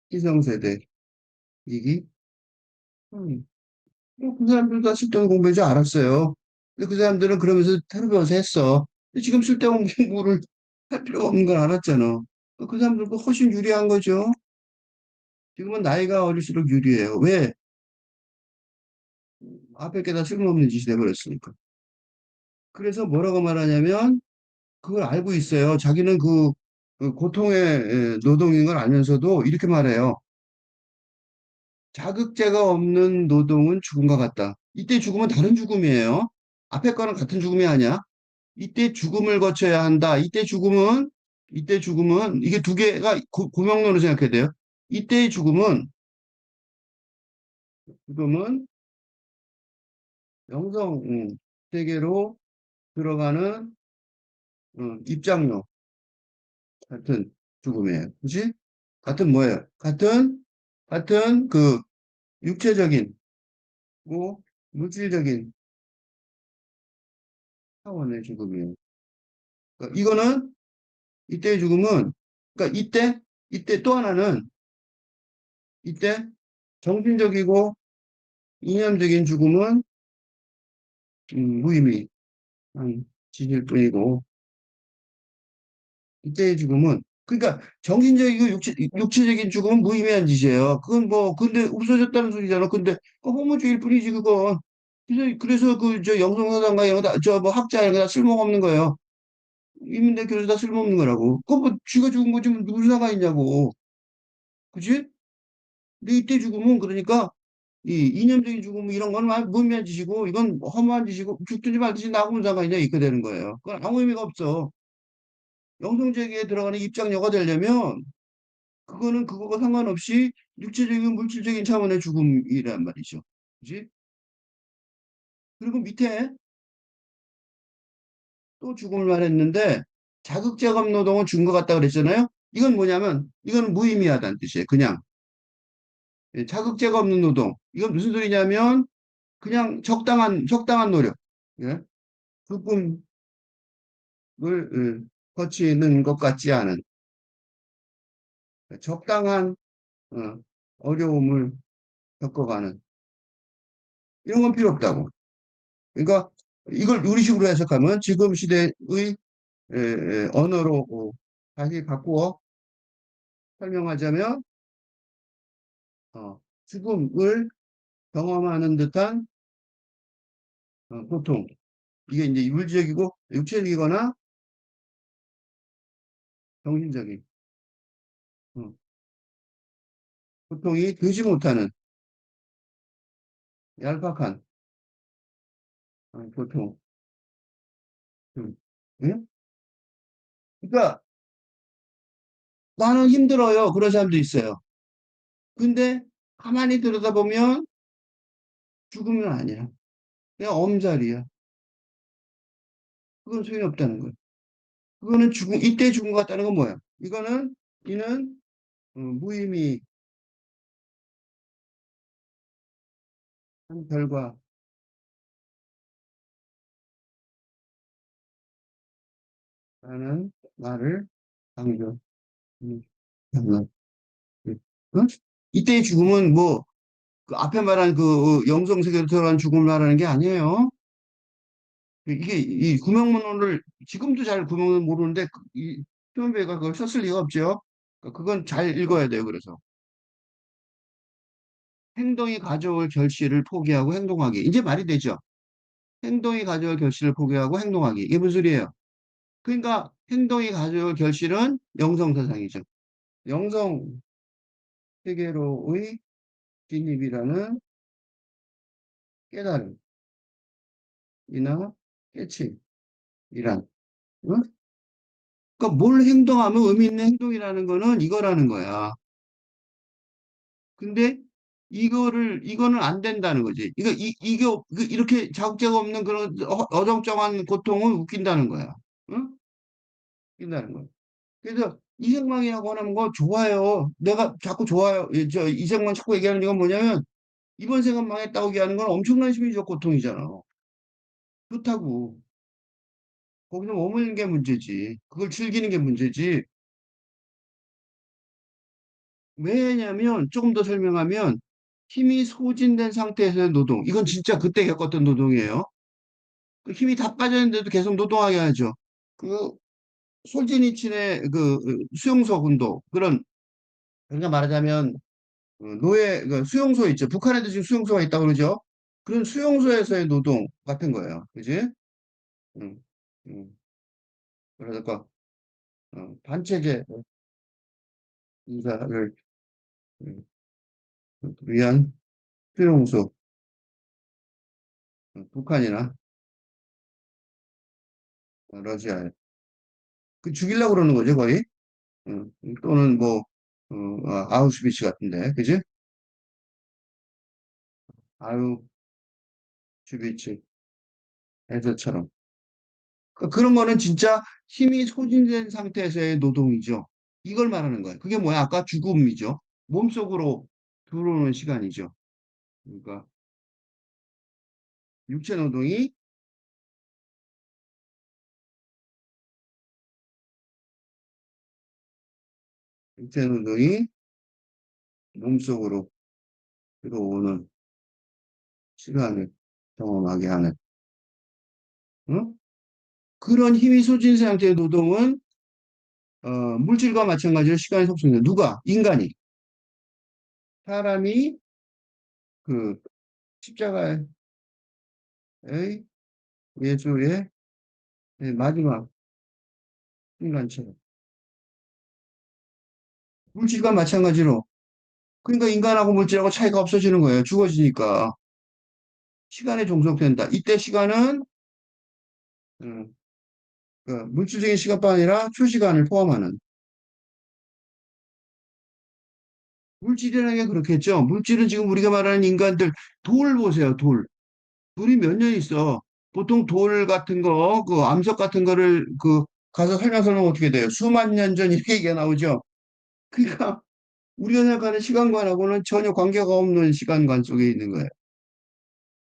기성세대이기 그 사람들 다 쓸데없는 공부인 줄 알았어요. 근데 그 사람들은 그러면서 테러 변호사 했어. 근데 지금 쓸데없는 공부를 할 필요가 없는 걸 알았잖아. 그 사람들도 훨씬 유리한 거죠. 지금은 나이가 어릴수록 유리해요. 왜? 앞에 게 다 쓸모없는 짓이 돼버렸으니까. 그래서 뭐라고 말하냐면 그걸 알고 있어요. 자기는 그 고통의 노동인 걸 알면서도 이렇게 말해요. 자극제가 없는 노동은 죽음과 같다. 이때 죽음은 다른 죽음이에요. 앞에 거는 같은 죽음이 아니야. 이때 죽음을 거쳐야 한다. 이때 죽음은, 이게 두 개가 고명론으로 생각해야 돼요. 이때의 죽음은 영성 세계로 들어가는 입장료 같은 죽음이에요. 그치? 같은 뭐예요? 같은 그 육체적인, 뭐, 물질적인 차원의 죽음이에요. 그러니까 이거는, 이때의 죽음은, 그러니까 이때 또 하나는, 이때 정신적이고 이념적인 죽음은 무의미한 짓일 뿐이고, 이때의 죽음은, 그러니까 정신적이고 육체적인 죽음은 무의미한 짓이에요. 그건 뭐, 근데 없어졌다는 소리잖아. 근데 그 허무주의일 뿐이지, 그건. 그래서 저 영성사상가 이런 거 다, 저 뭐 학자 이런 거 다 쓸모가 없는 거예요. 이민대 교수 다 쓸모없는 거라고. 그거 뭐 쥐가 죽은 거지 뭐 누구 상관 있냐고. 그치? 근데 이때 죽음은 그러니까 이 이념적인 죽음 이런 건 무의미한 짓이고 이건 허무한 짓이고 죽든지 말든지 나하고는 상관이냐 이렇게 되는 거예요. 그건 아무 의미가 없어. 영성제기에 들어가는 입장료가 되려면 그거는 그거가 상관없이 육체적인 물질적인 차원의 죽음이란 말이죠. 그지? 그리고 밑에 또 죽음을 말했는데 자극제감 노동은 죽은 것 같다 그랬잖아요. 이건 뭐냐면 이건 무의미하다는 뜻이에요. 그냥 자극제가 없는 노동. 이건 무슨 소리냐면 그냥 적당한 노력. 예? 그꿈을 거치는 것 같지 않은 적당한 어, 어려움을 겪어가는 이런 건 필요 없다고. 그러니까 이걸 우리식으로 해석하면 지금 시대의 언어로 다시 바꾸어 설명하자면 죽음을 경험하는 듯한 고통. 이게 이제 물질적이고 육체적이거나 정신적인 어, 고통이 되지 못하는 얄팍한 고통. 음. 응? 그러니까 나는 힘들어요. 그런 사람도 있어요. 근데 가만히 들여다보면 죽음은 아니야. 그냥 엄살이야. 그건 소용이 없다는 거야. 그거는 이때 죽은 것 같다는 건 뭐야? 이는 무의미한 결과라는 말을 강조. 음, 음, 응? 이때의 죽음은 뭐, 그 앞에 말한 그 영성세계로 들어간 죽음을 말하는 게 아니에요. 이게 이 구명문호를 지금도 잘 구명을 모르는데 이 표현배가 그걸 썼을 리가 없죠. 그러니까 그건 잘 읽어야 돼요. 그래서 행동이 가져올 결실을 포기하고 행동하기. 이제 말이 되죠. 행동이 가져올 결실을 포기하고 행동하기. 이게 무슨 소리예요? 그러니까 행동이 가져올 결실은 영성사상이죠. 영성 세계로의 진입이라는 깨달음이나 깨침이란. 응? 그러니까 뭘 행동하면 의미 있는 행동이라는 거는 이거라는 거야. 근데 이거는 안 된다는 거지. 이렇게 자극제가 없는 그런 어정쩡한 고통은 웃긴다는 거야. 응? 웃긴다는 거야. 그래서 이생망이라고 하는 거 좋아요. 내가 자꾸 좋아요. 저 이생망 자꾸 얘기하는 이유가 뭐냐면 이번 생은 망했다고 얘기하는 건 엄청난 심리적 고통이잖아. 좋다고. 거기서 머무는 게 문제지. 그걸 즐기는 게 문제지. 왜냐면 조금 더 설명하면 힘이 소진된 상태에서의 노동. 이건 진짜 그때 겪었던 노동이에요. 그 힘이 다 빠졌는데도 계속 노동하게 하죠. 그 솔제니친의 그 수용소 운동 그런 그러니까 말하자면 노예 그 수용소 있죠. 북한에도 지금 수용소가 있다고 그러죠. 그런 수용소에서의 노동 같은 거예요. 그지? 음, 음. 그러니까 반체제 인사를 음, 위한 수용소 북한이나 러시아에 그 죽이려고 그러는 거죠 거의. 또는 뭐 아우슈비츠 같은데 그지? 아우슈비츠 해저처럼 그런 거는 진짜 힘이 소진된 상태에서의 노동이죠. 이걸 말하는 거예요. 그게 뭐야? 아까 죽음이죠. 몸속으로 들어오는 시간이죠. 그러니까 육체 노동이 육체 노동이 몸속으로 들어오는 시간을 경험하게 하는 어? 그런 힘이 소진 상태의 노동은 물질과 마찬가지로 시간이 속성이다. 누가? 인간이. 사람이 그 십자가의 예수의 마지막 순간처럼 물질과 마찬가지로 그러니까 인간하고 물질하고 차이가 없어지는 거예요. 죽어지니까. 시간에 종속된다. 이때 시간은 음, 그 물질적인 시간뿐 아니라 초시간을 포함하는 물질이라는 게 그렇겠죠. 물질은 지금 우리가 말하는 인간들 돌 보세요. 돌. 돌이 몇 년 있어. 보통 돌 같은 거, 그 암석 같은 거를 그 가서 설명하면 어떻게 돼요? 수만 년 전 이렇게 얘기가 나오죠. 그러니까 우리가 생각하는 시간관하고는 전혀 관계가 없는 시간관 속에 있는 거예요.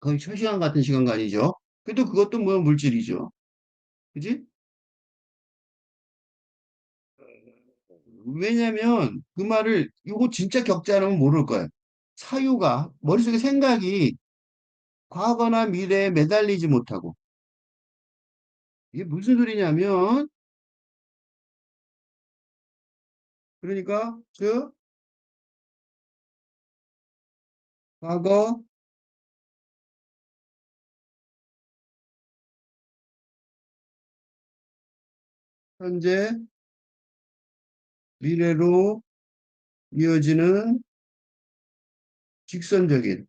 거의 초시간 같은 시간관이죠. 그래도 그것도 뭐 물질이죠. 그지? 왜냐면 그 말을 이거 진짜 겪지 않으면 모를 거예요. 사유가 머릿속에 생각이 과거나 미래에 매달리지 못하고 이게 무슨 소리냐면, 그러니까, 과거, 현재, 미래로 이어지는 직선적인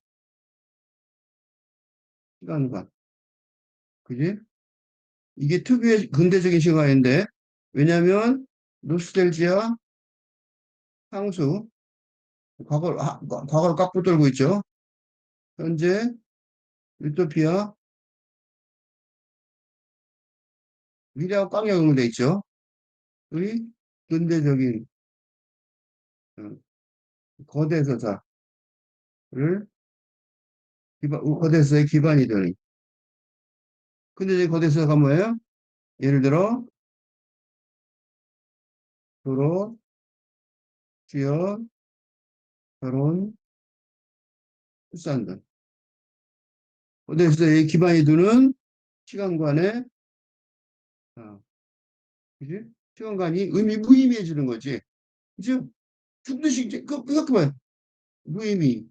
시간관. 그지? 이게 특유의 근대적인 시각인데, 왜냐면, 노스텔지아, 상수, 과거를 깎고 떨고 있죠. 현재, 유토피아, 미래하고 깡 연결돼 있죠. 의 근대적인 어, 거대 서사를 거대 서사의 기반이 되는. 근대적인 거대 서사가 뭐예요? 예를 들어 도로, 취업, 결혼, 출산 등 거대 서사의 기반이 되는 시간관의 어, 그지? 시간관이 무의미해지는 거지. 그죠? 죽듯이 이제 그만 무의미해지는.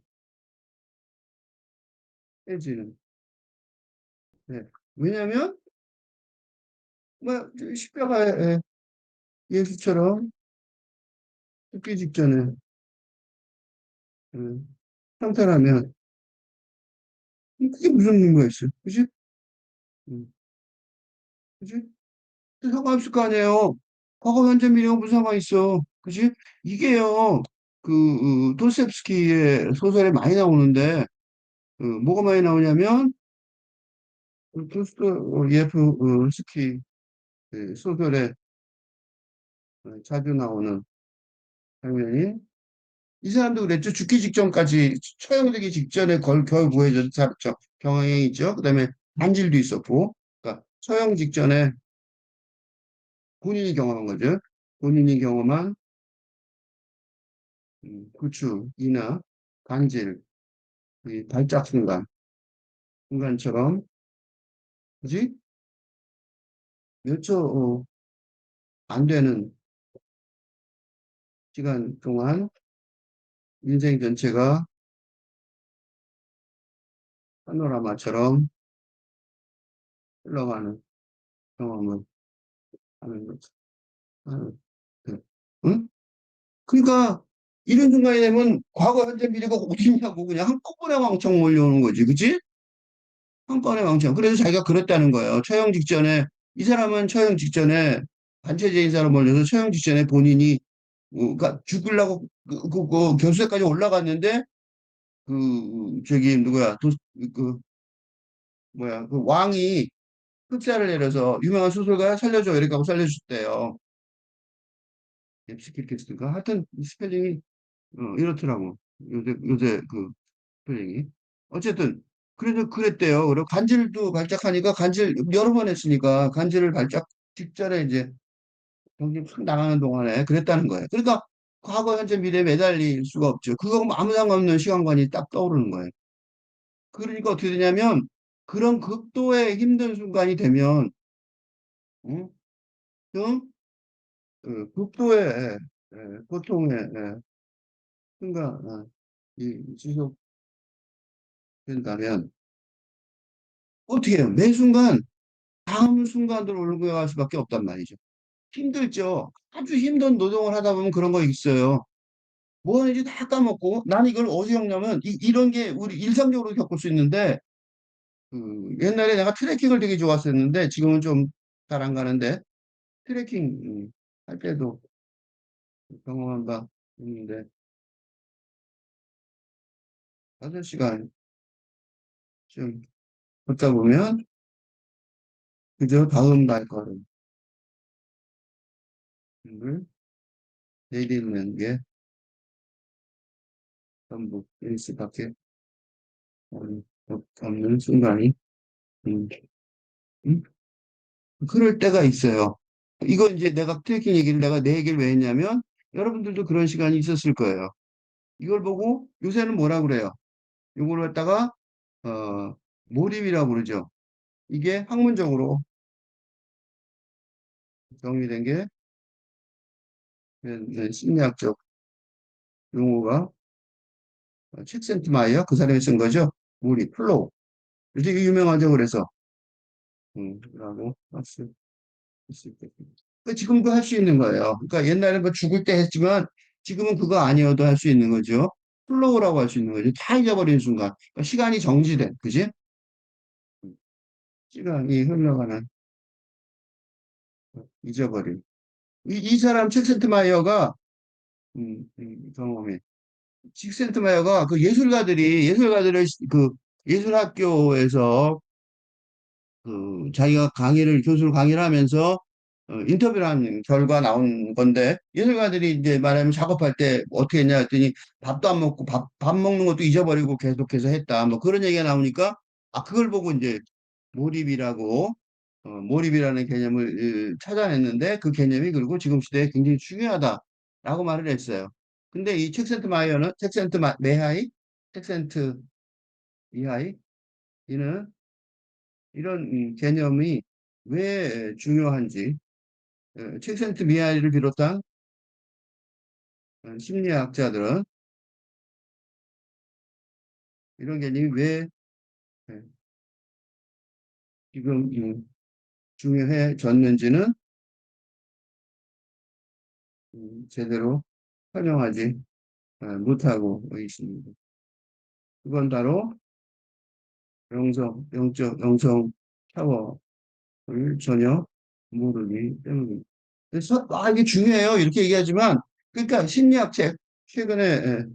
네. 왜냐하면 뭐 십자가의 예수처럼 죽기 직전에 음, 상탈하면 그게 무슨 의미가 있어요? 그지? 음, 그지? 상관없을 거 아니에요. 과거, 현재, 미래가 무슨 상관 있어? 그지? 이게요, 도스토옙스키의 소설에 많이 나오는데, 뭐가 많이 나오냐면, 도스토예프 스키 소설에 자주 나오는 장면이, 이 사람도 그랬죠. 죽기 직전까지, 처형되기 직전에 겨우 구해져서 살았죠. 경향이 있죠. 그 다음에 반질도 있었고, 그러니까 처형 직전에 본인이 경험한 거죠. 본인이 경험한 구축이나 간질, 이 발작 순간처럼, 그지? 몇 초, 안 되는 시간 동안 인생 전체가 파노라마처럼 흘러가는 경험을 하는 거죠. 하는, 그, 응? 그러니까, 이런 순간이 되면 과거, 현재, 미래가 어딨냐고 그냥 한꺼번에 왕창 몰려오는 거지, 그지? 한꺼번에 왕창. 그래서 자기가 그랬다는 거예요. 처형 직전에, 이 사람은 처형 직전에, 단체제 인사로 몰려서 처형 직전에 본인이 그러니까 죽으려고 교수회까지 올라갔는데 저기 누구야 그 뭐야 그 왕이 흑사를 내려서 유명한 소설가 살려줘 이렇게 하고 살려줬대요. 앱시키리스트가 하여튼 스펠링이 이렇더라고 요새 그 스펠링이 어쨌든 그래서 그랬대요. 그리고 간질도 발작하니까 간질 여러 번 했으니까 간질을 발작 직전에 이제 경기 팍 나가는 동안에 그랬다는 거예요. 그러니까 과거, 현재, 미래에 매달릴 수가 없죠. 그거 뭐 아무 상관없는 시간관이 딱 떠오르는 거예요. 그러니까 어떻게 되냐면 그런 극도의 힘든 순간이 되면 응? 좀 극도의 고통의 순간 이 지속된다면 어떻게 해요? 매 순간 다음 순간으로 올라갈 수밖에 없단 말이죠. 힘들죠. 아주 힘든 노동을 하다 보면 그런 거 있어요. 뭐 하는지 다 까먹고 나는 이걸 어디서 겪냐면 이런 게 우리 일상적으로 겪을 수 있는데 옛날에 내가 트레킹을 되게 좋았었는데 지금은 좀 잘 안 가는데 트레킹 할 때도 경험한 바 있는데 5시간 좀 걷다 보면 그저 다음 발걸음을 내딛는 게 전부 일 수밖에 없는 순간이 음, 음, 그럴 때가 있어요. 이거 이제 내가 트레킹 얘기를 내가 내 얘기를 왜 했냐면 여러분들도 그런 시간이 있었을 거예요. 이걸 보고 요새는 뭐라 그래요? 이걸 갖다가 어, 몰입이라고 그러죠. 이게 학문적으로 정리된 게 심리학적 용어가 칙센트마이어 그 사람이 쓴 거죠. 무리, 플로우. 되게 유명하죠. 그래서 라고 할 수 있겠습니다. 지금도 할 수 있는 거예요. 그러니까 옛날에 뭐 죽을 때 했지만 지금은 그거 아니어도 할 수 있는 거죠. 플로우라고 할 수 있는 거죠. 다 잊어버리는 순간. 그러니까 시간이 정지된, 그지? 시간이 흘러가는, 잊어버린. 이 사람 칙센트마이어가 경험이. 칙센트마이어가 그 예술가들을 그 예술학교에서 자기가 교수로 강의를 하면서 인터뷰를 한 결과 나온 건데, 예술가들이 이제 말하면 작업할 때 어떻게 했냐 했더니 밥도 안 먹고 밥 먹는 것도 잊어버리고 계속해서 했다. 뭐 그런 얘기가 나오니까, 그걸 보고 이제 몰입이라고, 몰입이라는 개념을 찾아냈는데, 그 개념이 그리고 지금 시대에 굉장히 중요하다라고 말을 했어요. 근데 이 메하이, 책센트 이하이, 이는 이런 개념이 왜 중요한지, 칙센트 미하이를 비롯한 심리학자들은 이런 개념이 왜 예, 지금 중요해졌는지는 제대로 설명하지 못하고 있습니다. 그건 바로 영성 샤워를 전혀 모르기 때문입니다. 그래서 이게 중요해요. 이렇게 얘기하지만, 그러니까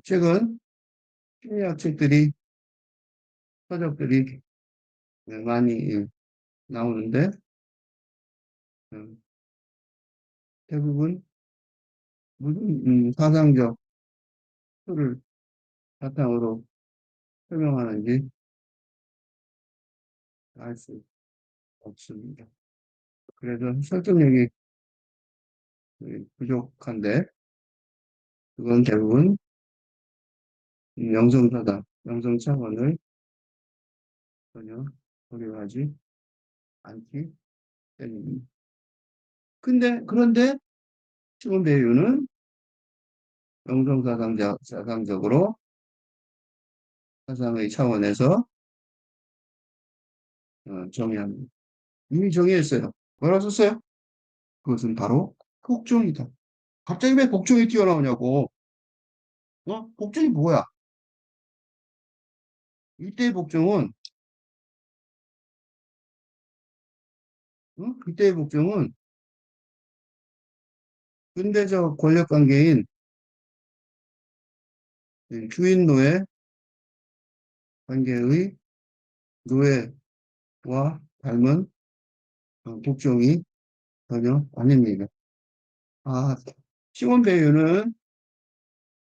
최근 심리학 책들이, 서적들이 많이 나오는데, 음, 대부분 무슨 사상적 틀을 바탕으로 설명하는지 알 수 없습니다. 그래서 설득력이 부족한데, 그건 대부분 영성 차원을 전혀 고려하지 않기 때문입니다. 그런데 시몬 배유는 사상적으로 사상의 차원에서 정의합니다. 이미 정의했어요. 뭐라고 썼어요? 그것은 바로 복종이다. 갑자기 왜 복종이 튀어나오냐고. 복종이 뭐야? 이때의 복종은, 이때의 복종은 근대적 권력 관계인 주인 노예 관계의 노예와 닮은 복종이 전혀 아닙니다. 아, 시몬 베유는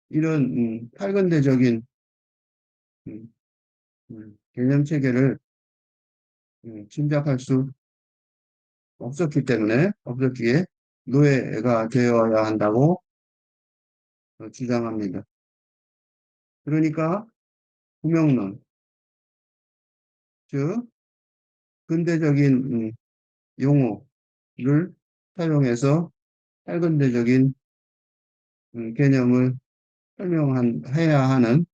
이런 탈근대적인 음, 개념 체계를 짐작할 수 없었기에 노예가 되어야 한다고 주장합니다. 그러니까 구명론, 즉 근대적인 용어를 사용해서 탈근대적인 개념을 해야 하는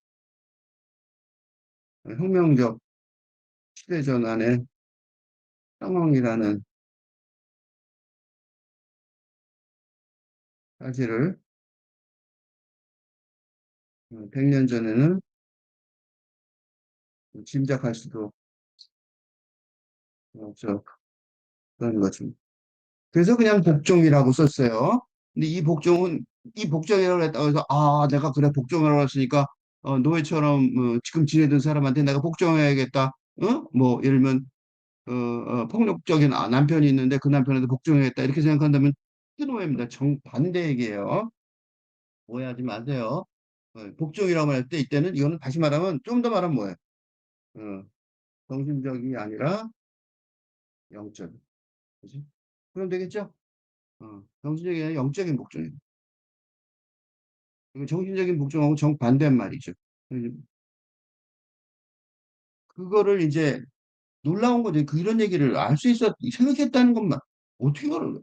혁명적 시대전환의 상황이라는 사실을 100년 전에는 짐작할 수도 없었던 것입니다. 그래서 그냥 복종이라고 썼어요. 근데 이 복종이라고 했다고 해서, 내가 그래, 복종이라고 했으니까, 노예처럼, 지금 지내던 사람한테 내가 복종해야겠다. 뭐, 예를 들면, 폭력적인 남편이 있는데 그 남편한테 복종해야겠다. 이렇게 생각한다면, 노예입니다. 정반대 얘기예요. 오해하지 마세요. 복종이라고 할 때, 이때는, 이거는 다시 말하면, 좀 더 말하면 뭐예요? 어, 정신적이 아니라 영적. 그지? 그럼 되겠죠? 정신적이 아니라 영적인 복종입니다. 그 정신적인 복종하고 정반대한 말이죠. 그거를 이제 놀라운 거죠. 이런 얘기를 알 수 있었, 생각했다는 것만. 어떻게 그걸,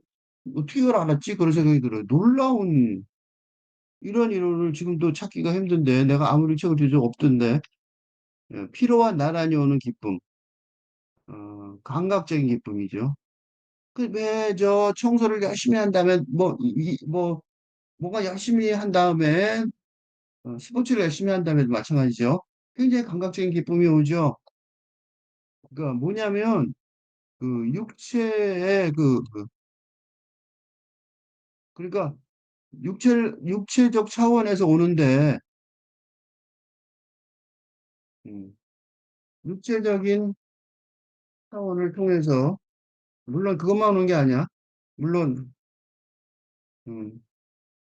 어떻게 이걸 알았지? 그런 생각이 들어요. 놀라운 이런 이론을 지금도 찾기가 힘든데 내가 아무리 책을 뒤져도 없던데 피로와 나란히 오는 기쁨, 감각적인 기쁨이죠. 그왜저 청소를 열심히 한 다음에 뭐가 열심히 한 다음에 스포츠를 열심히 한 다음에도 마찬가지죠. 굉장히 감각적인 기쁨이 오죠. 그러니까 뭐냐면 그 육체의 그러니까 육체적 차원에서 오는데 음, 육체적인 차원을 통해서 물론 그것만 오는 게 아니야. 물론 음,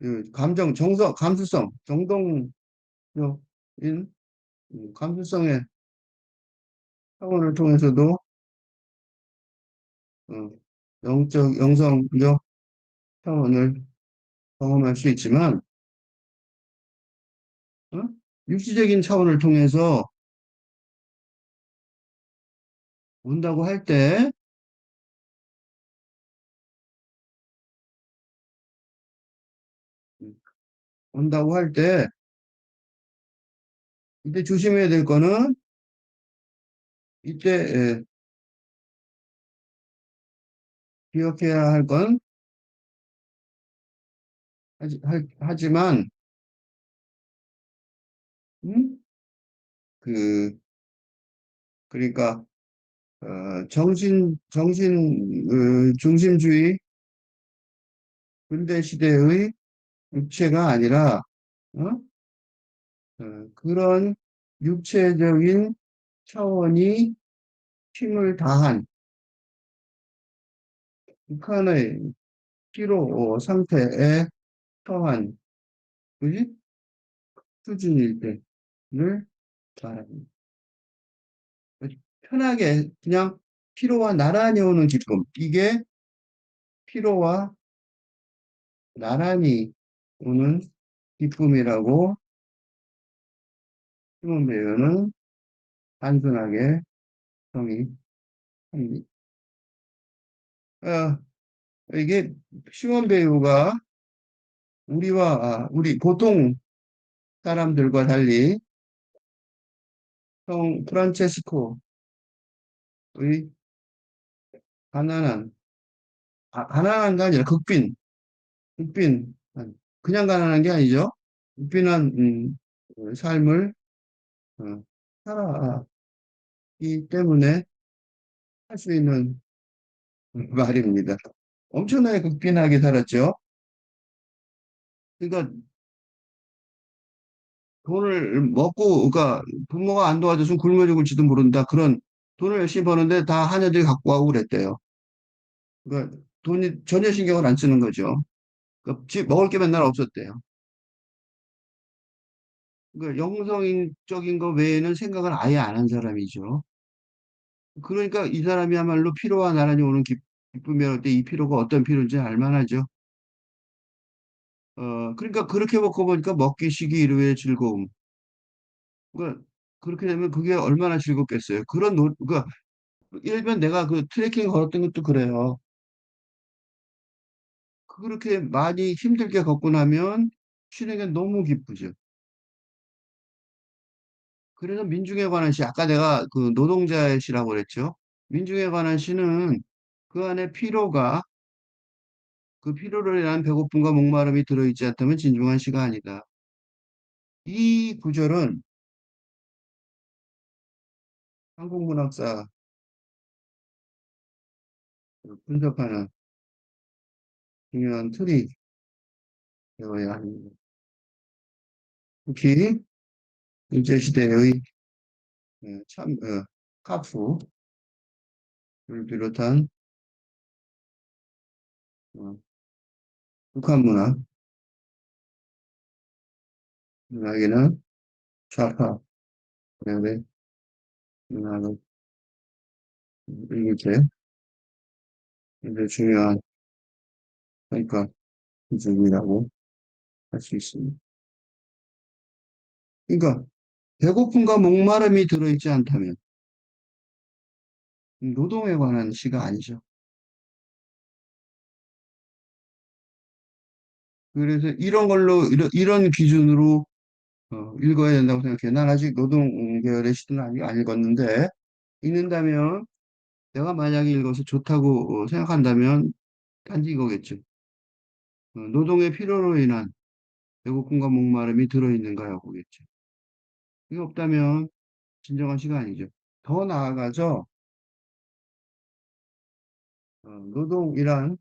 그 감정, 정서, 감수성, 정동적인 감수성의 차원을 통해서도 어, 영성적 차원을 경험할 수 있지만 어? 육시적인 차원을 통해서 온다고 할 때, 온다고 할 때, 이때 조심해야 될 거는, 이때 기억해야 할 건, 하지만, 음? 그, 그러니까, 중심주의 근대 시대의 육체가 아니라, 어? 그런 육체적인 차원이 힘을 다한 북한의 피로 상태에 처한, 그지? 수준일 때를 말합니다. 편하게 그냥 피로와 나란히 오는 기쁨. 이게 피로와 나란히 오는 기쁨이라고 시몬 배우는 단순하게 정의합니다. 어, 이게 시몬 배우가 우리 보통 사람들과 달리 성 프란체스코의 가난한, 가난한 게 아니라 극빈, 그냥 가난한 게 아니죠. 극빈한 삶을 어, 살아기 때문에 할 수 있는 말입니다. 엄청나게 극빈하게 살았죠. 그러니까 돈을 먹고, 그러니까 부모가 안 도와줘서 굶어 죽을지도 모른다. 그런 돈을 열심히 버는데 다 하녀들이 갖고 가고 그랬대요. 그러니까 돈이 전혀 신경을 안 쓰는 거죠. 그러니까 먹을 게 맨날 없었대요. 그러니까 영성적인 거 외에는 생각을 아예 안 한 사람이죠. 그러니까 이 사람이야말로 피로와 나란히 오는 기쁨이랄 때 이 피로가 어떤 피로인지 알만하죠. 그러니까 그렇게 먹고 보니까 먹기, 쉬기, 이루의 즐거움. 그러니까 그렇게 되면 그게 얼마나 즐겁겠어요. 그러니까 일본 내가 그 트레킹 걸었던 것도 그래요. 그렇게 많이 힘들게 걷고 나면 쉬는 게 너무 기쁘죠. 그래서 민중에 관한 시, 아까 내가 그 노동자의 시라고 그랬죠. 민중에 관한 시는 그 안에 그 피로를 인한 배고픔과 목마름이 들어있지 않다면 진중한 시가 아니다. 이 구절은 한국문학사 분석하는 중요한 틀이 되어야 합니다. 특히 일제시대의 카프를 비롯한 어, 북한 문학에는 좌파 그다음에 문학을 이렇게 굉장히 중요한 평가 기준이라고 할 수 있습니다. 그러니까 배고픔과 목마름이 들어있지 않다면 노동에 관한 시가 아니죠. 그래서 이런 걸로, 이런 기준으로 읽어야 된다고 생각해. 난 아직 노동 계열의 시도는 안 읽었는데, 읽는다면, 내가 만약에 읽어서 좋다고 생각한다면, 단지 이거겠죠. 노동의 필요로 인한 배고픔과 목마름이 들어있는가요? 보겠죠. 이게 없다면, 진정한 시간이죠. 더 나아가서, 노동이란,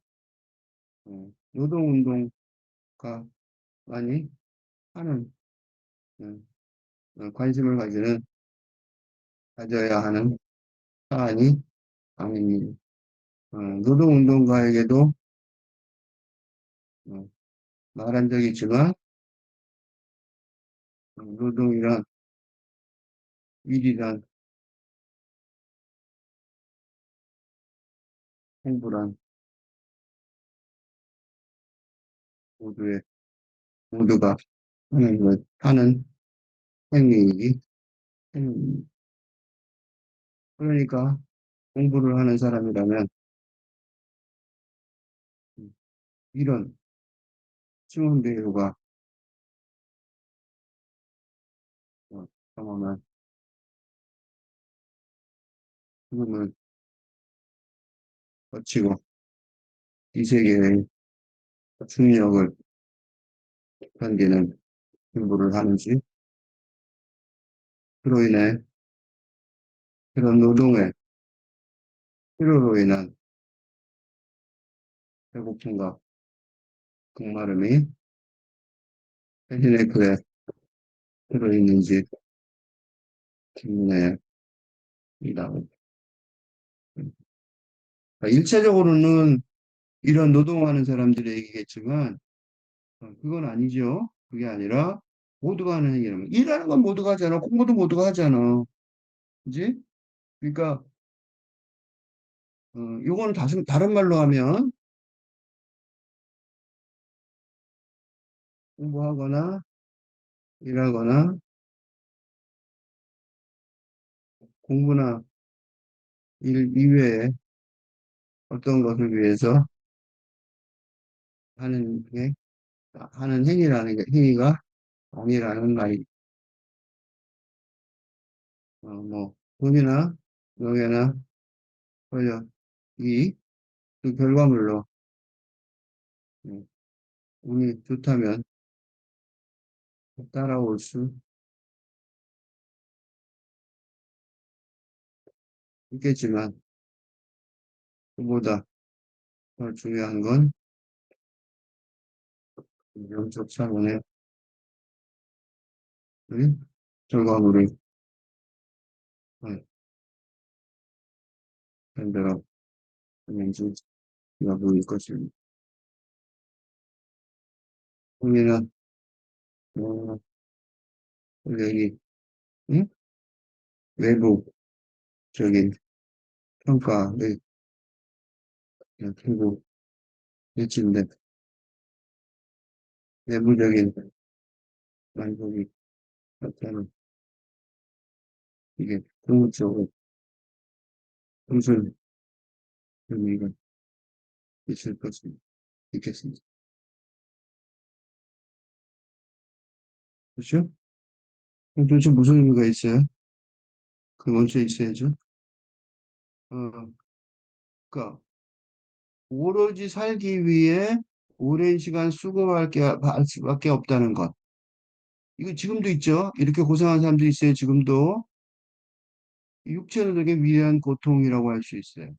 노동운동가 많이 하는, 어, 관심을 가져야 하는 사안이 아닙니다. 노동운동가에게도 어, 말한 적이 있지만, 노동이란, 일이란, 공부란 모두의, 모두가 하는 행위, 행위. 그러니까 공부를 하는 사람이라면, 음, 이런 시몬 베일과 경험한 죽음을 거치고 이 세계의 중력을 견디는 공부를 하는지, 그로 인해 그런 노동의 필요로 인한 배고픔과 목마름이 자신의 글에 들어있는지 질문해 이다. 일차적으로는 이런 노동하는 사람들의 얘기겠지만, 그건 아니죠. 그게 아니라 모두가 하는 얘기라면 일하는 건 모두가 하잖아. 공부도 모두가 하잖아. 그지? 그러니까 요거는 다른 말로 하면 공부하거나 일하거나 공부나 일 이외에 어떤 것을 위해서 하는 게 하는 행위라는 게 행위가 아니라는 말이 뭐 돈이나 명예나 권력이 그 결과물로 음, 운이 좋다면 따라올 수 있겠지만 그보다 더 중요한 건 영적 차원의 결과물을 어, 만들어 내는지 여부일 것입니다. 우리는 어, 권력이 응? 외부적인 평가의 결국 일치인데 내부적인 만족이 나타나는 이게 궁극적으로 무슨 의미가 있을 것입니다. 있겠습니다. 그렇죠? 그럼 도대체 무슨 의미가 있어요? 그 먼저 있어야죠. 어, 그러니까 오로지 살기 위해 오랜 시간 할 수밖에 없다는 것. 이거 지금도 있죠. 이렇게 고생하는 사람도 있어요. 지금도 육체적인 위대한 고통이라고 할 수 있어요.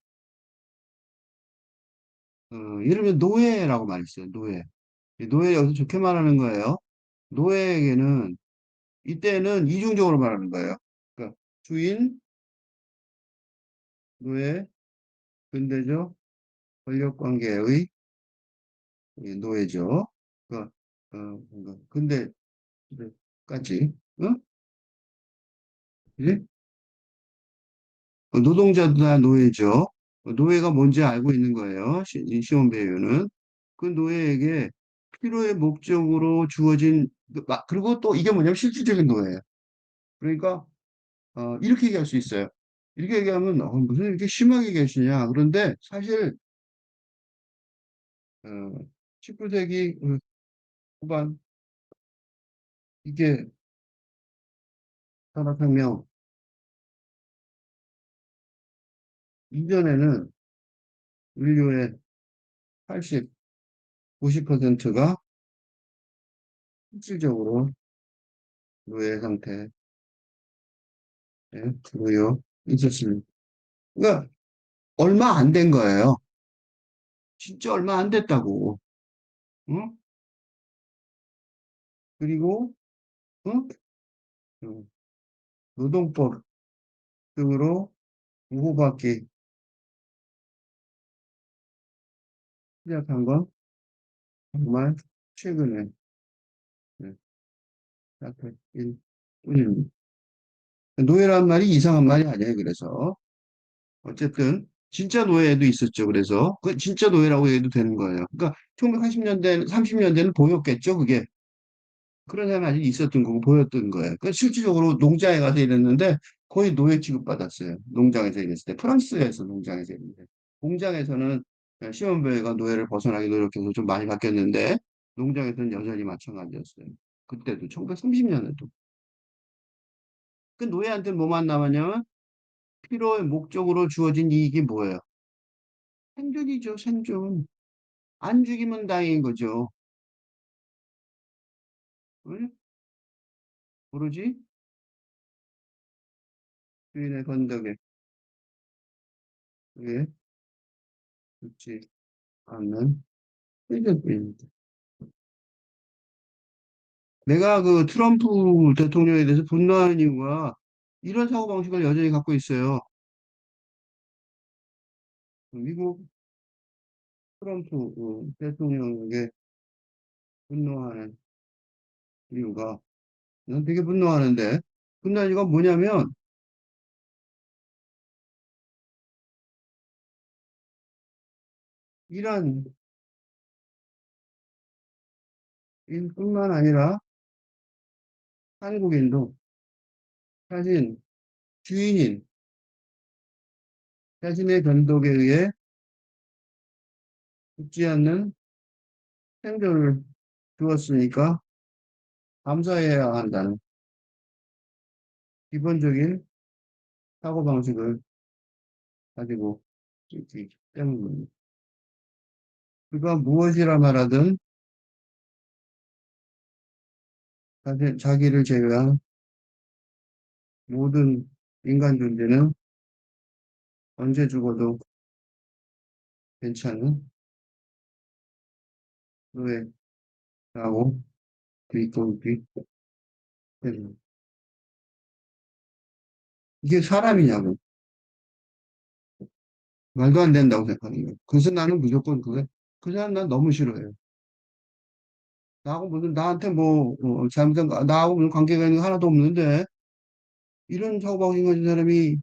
예를 들면 노예라고 말했어요. 노예. 이 노예 여기서 좋게 말하는 거예요. 노예에게는 이때는 이중적으로 말하는 거예요. 그러니까 주인, 노예, 근대적 권력 관계의 이 노예죠. 그러니까 근데 까지, 어? 그지? 노동자도 다 노예죠. 노예가 뭔지 알고 있는 거예요. 이 시몬 배우는 그 노예에게 필요의 목적으로 주어진 그리고 또 이게 뭐냐면 실질적인 노예예요. 그러니까 이렇게 얘기할 수 있어요. 이렇게 얘기하면 무슨 이렇게 심하게 얘기하시냐. 그런데 사실 어, 19세기 후반, 이게 산업혁명 이전에는 인류의 80, 90%가 실질적으로 노예 상태에 들어요 있었습니다. 그러니까 얼마 안 된 거예요. 진짜 얼마 안 됐다고. 응? 그리고 응? 응. 노동법 등으로 보호받기 시작한 건 정말 최근에 네, 시작일 뿐입니다. 노예란 말이 이상한 말이 아니에요. 그래서 어쨌든 진짜 노예도 있었죠. 그래서 그 진짜 노예라고 해도 되는 거예요. 그러니까 1980년대, 30년대는 보였겠죠. 그게 그런 사람이 아직 있었던 거고 보였던 거예요. 그 실질적으로 농장에 가서 일했는데 거의 노예 취급받았어요. 농장에서 일했을 때 프랑스에서 농장에서 일했는데 공장에서는 시몬베이가 노예를 벗어나기 노력해서 좀 많이 바뀌었는데 농장에서는 여전히 마찬가지였어요. 그때도 1930년에도 그 노예한테 뭐만 남았냐면 필요의 목적으로 주어진 이익이 뭐예요? 생존이죠, 생존. 안 죽이면 다행인 거죠. 응? 오로지 주인의 건덕에 의해 죽지 않는 생존뿐입니다. 내가 그 트럼프 대통령에 대해서 분노하는 이유가 이런 사고방식을 여전히 갖고 있어요. 미국 트럼프 대통령에게 분노하는 이유가 난 되게 분노하는데 분노하는 이유가 뭐냐면 이란 인뿐만 아니라 한국인도 자신 주인인 자신의 변덕에 의해 죽지 않는 생존을 주었으니까 감사해야 한다는 기본적인 사고방식을 가지고 있기 때문입니다. 그가 무엇이라 말하든 자기를 제외한 모든 인간 존재는 언제 죽어도 괜찮은 노예라고 믿고 있기 때문입니다. 이게 사람이냐고 말도 안 된다고 생각하는 거예요. 그래서 나는 무조건 그 사람 난 너무 싫어해요. 나하고 무슨 나한테 뭐 잘못한 나하고 무슨 관계가 있는 거 하나도 없는데 이런 사고방식 가진 사람이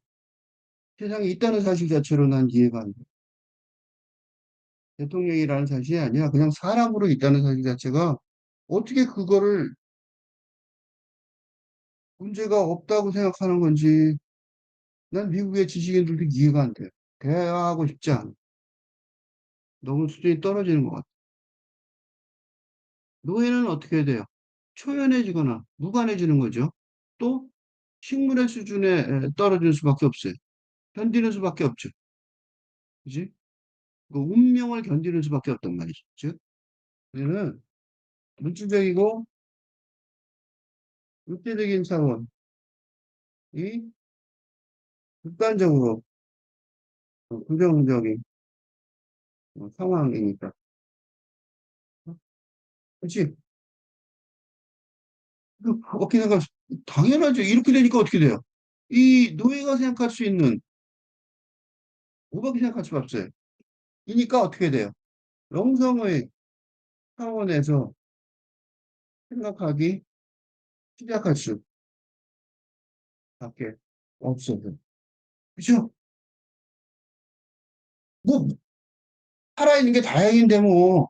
세상에 있다는 사실 자체로 난 이해가 안 돼. 대통령이라는 사실이 아니라 그냥 사람으로 있다는 사실 자체가 어떻게 그거를 문제가 없다고 생각하는 건지 난 미국의 지식인들도 이해가 안 돼. 대화하고 싶지 않아. 너무 수준이 떨어지는 것 같아. 노예는 어떻게 해야 돼요? 초연해지거나 무관해지는 거죠. 또 식물의 수준에 떨어질 수밖에 없어요. 견디는 수밖에 없죠. 그지? 그 운명을 견디는 수밖에 없단 말이죠. 즉, 얘는 물질적이고 육체적인 차원이 극단적으로 부정적인 상황이니까. 그렇지? 어떻게 생각, 당연하죠. 이렇게 되니까 어떻게 돼요? 이 노예가 생각할 수 있는, 우박이 생각할 수가 없어요. 이니까 어떻게 돼요? 영성의 차원에서 생각하기 시작할 수밖에 없어요. 그죠? 뭐, 살아있는 게 다행인데 뭐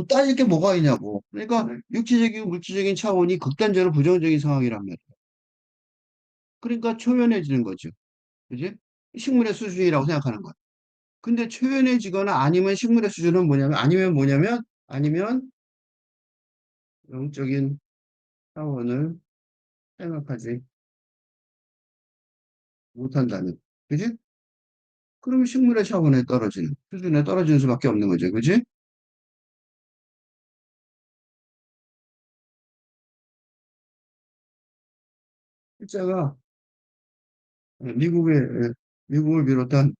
따질 게 뭐가 있냐고. 그러니까 육체적이고 물질적인 차원이 극단적으로 부정적인 상황이란 말이에요. 그러니까 초연해지는 거죠. 그지? 식물의 수준이라고 생각하는 거야. 근데 초연해지거나 아니면 식물의 수준은 아니면 영적인 차원을 생각하지 못한다는. 그지? 그러면 식물의 차원에 떨어지는, 수준에 떨어지는 수밖에 없는 거죠. 그지? 실제가 미국을 비롯한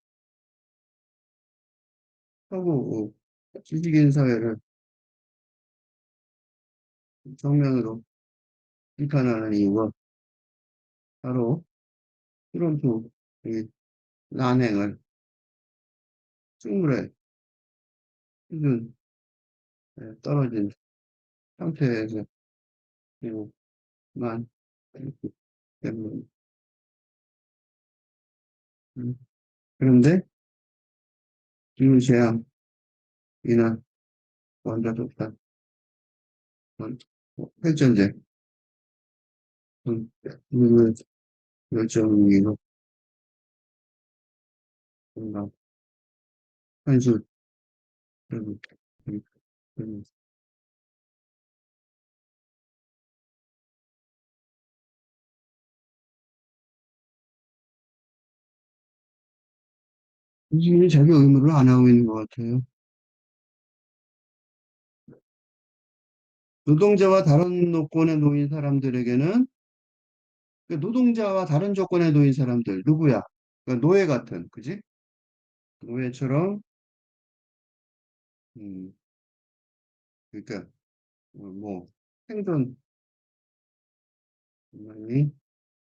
서구 지식인 사회를 정면으로 비판하는 이유가 바로 트럼프 이 난행을 식물의 수준에 떨어진 상태에서 미국만 있기 때문에. 음, 그런데 기후재앙이나 원자폭탄, 핵전쟁, 이걸 결정이고 뭔가 현실, 음, 음, 음, 이게 자기 의무를 안 하고 있는 것 같아요. 노동자와 다른 조건에 놓인 사람들에게는 노동자와 다른 조건에 놓인 사람들 누구야? 노예 같은, 그지? 노예처럼 음, 그러니까 뭐 생존이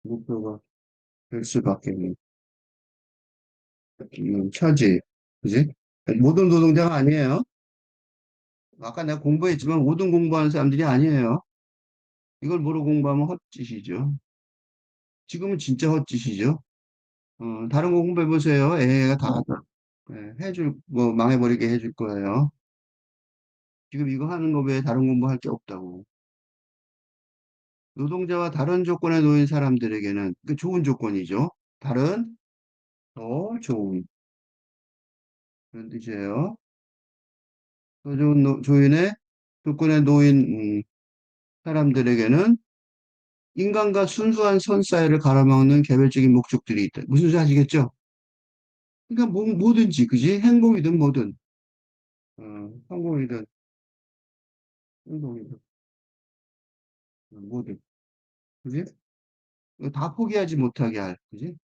목표가 될 수밖에 없는 처지, 그지? 모든 노동자가 아니에요. 아까 내가 공부했지만 모든 공부하는 사람들이 아니에요. 이걸 모르고 공부하면 헛짓이죠. 지금은 진짜 헛짓이죠. 다른 거 공부해 보세요. 애가 다 뭐 망해버리게 해줄 거예요. 지금 이거 하는 거 외에 다른 공부할 게 없다고. 노동자와 다른 조건에 놓인 사람들에게는 그 좋은 조건이죠. 다른 더 좋은 그런 뜻이에요. 더 좋은 조인의 조건에 놓인 사람들에게는 인간과 순수한 선 사이를 가로막는 개별적인 목적들이 있다. 무슨 소리 아시겠죠? 그러니까 뭐든지 그지? 행복이든 뭐든 성공이든 행복이든 뭐든 그지? 이거 다 포기하지 못하게 할 그지?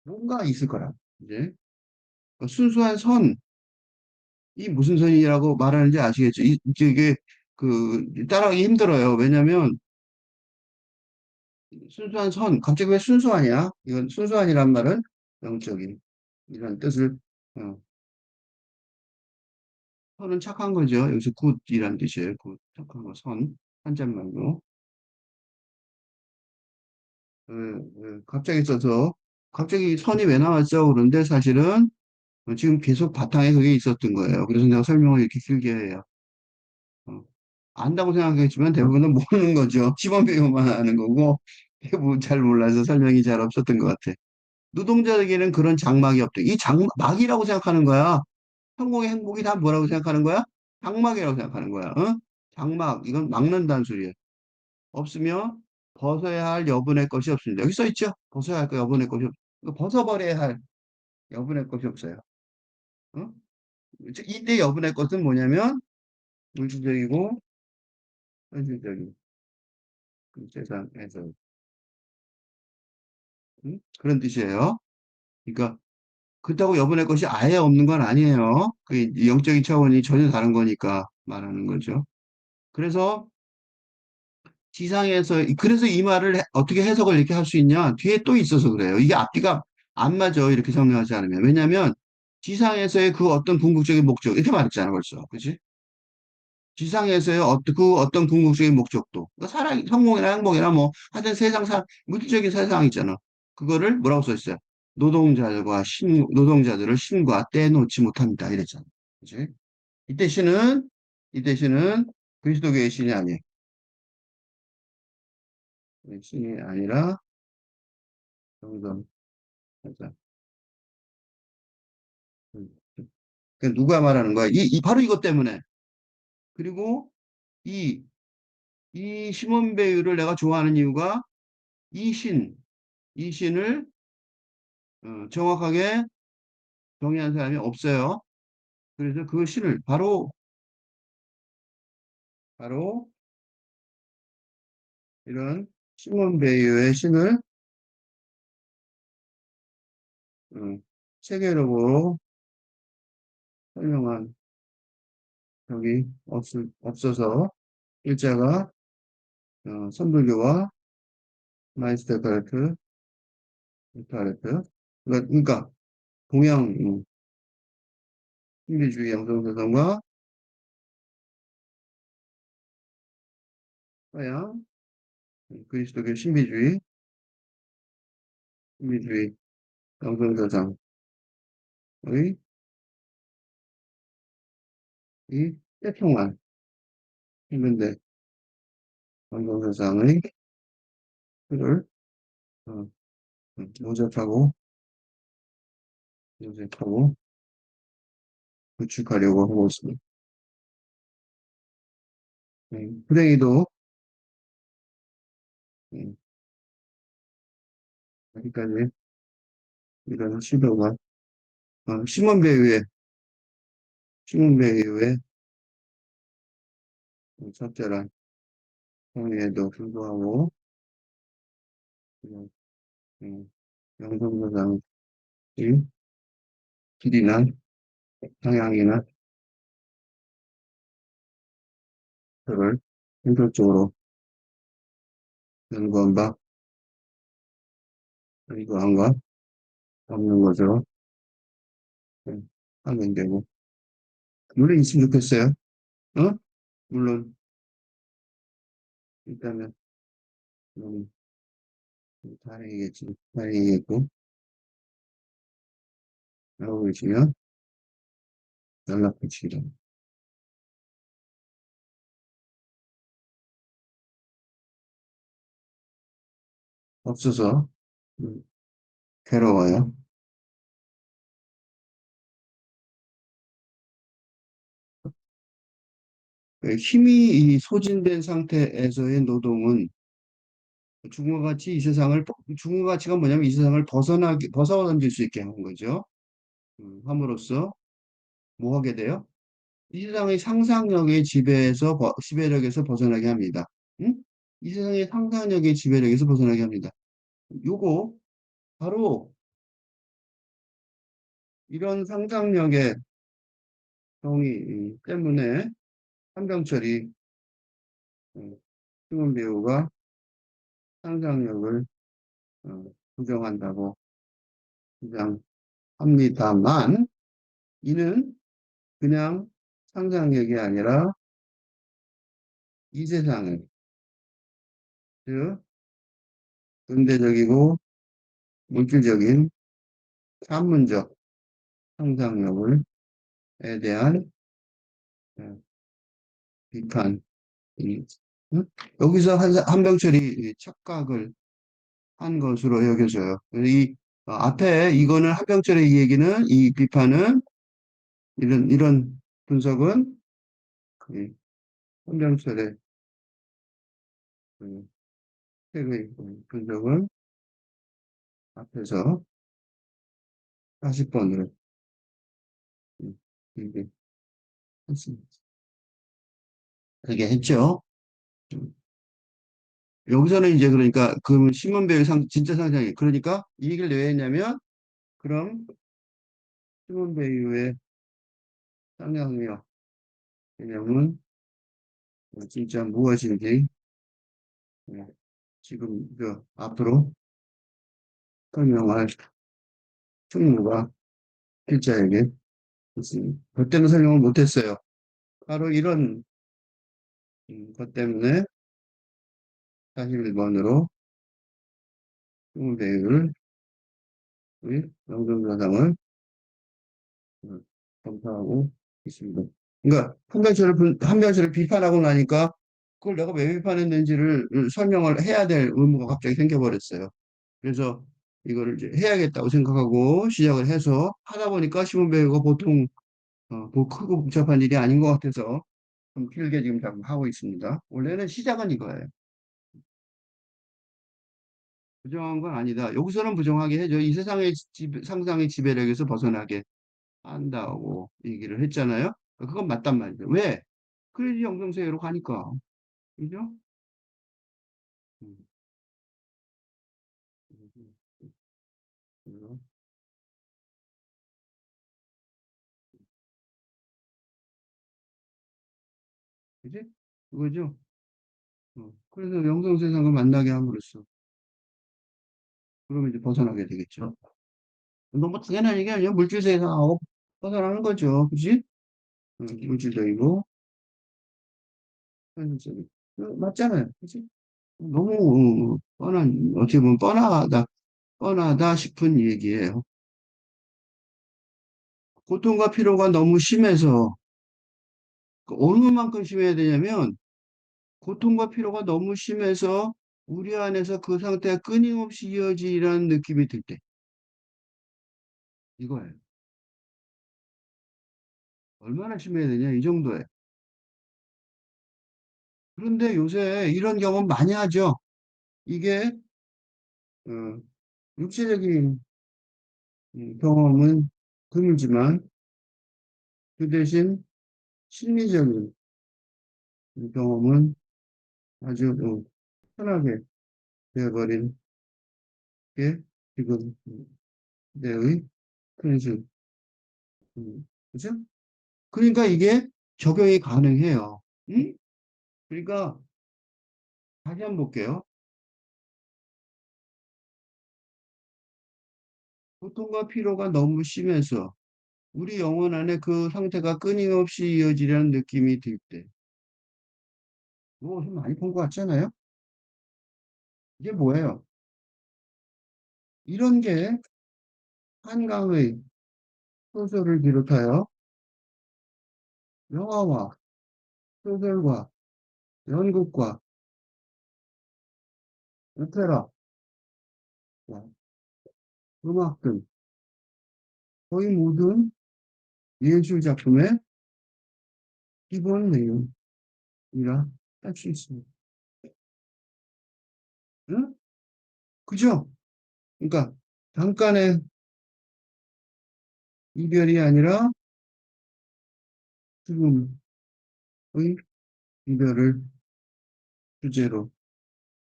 뭔가 있을 거라. 이제 순수한 선, 이 무슨 선이라고 말하는지 아시겠죠? 이게 따라하기 힘들어요. 왜냐면 순수한 선, 갑자기 왜 순수하냐? 이건 순수한이란 말은 영적인 이런 뜻을 어, 선은 착한 거죠. 여기서 굿이란 뜻이에요. 굿, 착한 거, 선, 한자말로. 갑자기 써서 갑자기 선이 왜 나왔죠? 그런데 사실은 지금 계속 바탕에 그게 있었던 거예요. 그래서 내가 설명을 이렇게 길게 해요. 어, 안다고 생각했지만 대부분은 모르는 거죠. 시범 비용만 하는 거고 대부분 잘 몰라서 설명이 잘 없었던 것 같아. 노동자에게는 그런 장막이 없대. 이 장막이라고 생각하는 거야. 성공의 행복이 다 뭐라고 생각하는 거야? 장막이라고 생각하는 거야. 어? 장막 이건 막는다는 소리예요. 없으며 벗어야 할 여분의 것이 없습니다. 여기 써 있죠? 벗어야 할 거 여분의 것이 이거 벗어버려야 할 여분의 것이 없어요. 어? 이때 여분의 것은 뭐냐면 물질적이고 현실적인 그 세상에서 그런 뜻이에요. 그러니까 그렇다고 여분의 것이 아예 없는 건 아니에요. 그 영적인 차원이 전혀 다른 거니까 말하는 거죠. 그래서 그래서 이 말을 어떻게 해석을 이렇게 할 수 있냐? 뒤에 또 있어서 그래요. 이게 앞뒤가 안 맞아. 이렇게 설명하지 않으면. 왜냐하면 지상에서의 그 어떤 궁극적인 목적, 이렇게 말했잖아, 벌써. 그치? 지상에서의 어떤 궁극적인 목적도. 그러니까 성공이나 행복이나 뭐, 하여튼 물질적인 세상 있잖아. 그거를 뭐라고 써 있어요? 노동자들을 신과 떼놓지 못합니다. 이랬잖아. 그치? 이때 신은, 이때 신은 그리스도교의 신이 아니에요. 신이 아니라 영성 사상. 음. 그 누가 말하는 거야? 바로 이것 때문에. 그리고 이, 이 시몬 배유를 내가 좋아하는 이유가 이 신, 이 신을 정확하게 정의한 사람이 없어요. 그래서 그 신을 바로 이런 시몬 베이유의 신을 어, 세계적으로 설명한 적이 없어서 일자가 선불교와 마이스터 카르트 그러니까 동양 신비주의 양성사상과 서양 그리스도교 신비주의 양성사상의 이 태평한 현대 양성사상의 틀을 어, 모색하고 모색하고 구축하려고 하고 있습니다. 불행히도 음, 아직까지 이런 시도가 어, 시몬 베이유의 시몬 베이유의 적절한 정의에도 불구하고 영성사상의 길이나 방향이나 그걸 본격적으로 연구한 바 연구한과 없는 것으로 하면 되고 물론 있으면 좋겠어요. 어? 물론 일단은 음, 다행이겠고 알고 계시면 연락 주시기 없어서 음, 괴로워요. 그 힘이 이 소진된 상태에서의 노동은 죽음과 같이 이 세상을 죽음과 가치가 뭐냐면 이 세상을 벗어던질 수 있게 하는 거죠. 함으로써 뭐 하게 돼요? 이 세상의 상상력의 지배력에서 벗어나게 합니다. 응? 이 세상의 상상력의 지배력에서 벗어나게 합니다. 요거 바로 이런 상상력의 정의 때문에 한병철이 승훈 배우가 상상력을 부정한다고 주장합니다만 이는 그냥 상상력이 아니라 이 세상을 즉 근대적이고 물질적인 산문적 상상력을 에 대한 어, 비판 응? 여기서 한병철이 착각을 한 것으로 여겨져요. 이 앞에 이거는 한병철의 이 얘기는 이 비판은 이런 분석은 이 한병철의 그 책의 분석은 앞에서 40번을 이게 했습니다. 얘기했죠. 음, 여기서는 이제 그러니까 그 신문배의 진짜 상상이 그러니까 이 얘기를 왜 했냐면 그럼 신문배의 상상력 개념은 진짜 무엇인지 예, 지금 앞으로 설명할 충무가 필자에게 있습니다. 그때는 설명을 못했어요. 바로 이런 것 때문에 41번으로 충무배율 영등사상을 검토하고 있습니다. 그러니까 한별철을 비판하고 나니까 그걸 내가 왜 비판했는지를 설명을 해야 될 의무가 갑자기 생겨버렸어요. 그래서 이거를 이제 해야겠다고 생각하고 시작을 해서 하다 보니까 시몬 배우가 보통 뭐 크고 복잡한 일이 아닌 것 같아서 좀 길게 지금 자꾸 하고 있습니다. 원래는 시작은 이거예요. 부정한 건 아니다. 여기서는 부정하게 해줘. 이 세상의 상상의 지배력에서 벗어나게 한다고 얘기를 했잖아요. 그건 맞단 말이죠. 왜? 그래야지 영성세계로 가니까. 그죠? 음, 음, 음, 그지? 그거죠? 그래서 영성세상을 만나게 함으로써 그러면 이제 벗어나게 되겠죠. 너무 당연한 얘기 아니에요? 물질세상하고 벗어나는 거죠. 그지? 물질적이고 현실적이고. 맞잖아요. 그지? 너무 어떻게 보면 뻔하다 싶은 얘기예요. 고통과 피로가 너무 심해서 어느 만큼 심해야 되냐면 고통과 피로가 너무 심해서 우리 안에서 그 상태가 끊임없이 이어지라는 느낌이 들 때, 이거예요. 얼마나 심해야 되냐, 이 정도에. 그런데 요새 이런 경험 많이 하죠. 이게 어, 육체적인 경험은 드물지만 그 대신 심리적인 경험은 아주 편하게 되어버린 게 지금 내의 현실. 그죠? 그러니까 이게 적용이 가능해요. 응? 그러니까 다시 한번 볼게요. 고통과 피로가 너무 심해서 우리 영혼 안에 그 상태가 끊임없이 이어지려는 느낌이 들 때. 뭐 좀 많이 본 것 같잖아요? 이게 뭐예요? 이런 게 한강의 소설을 비롯하여 영화와 소설과 연극과 오페라, 음악 등 거의 모든 예술 작품의 기본 내용이라 할 수 있습니다. 응? 그죠? 그러니까 잠깐의 이별이 아니라 죽음의 이별을 주제로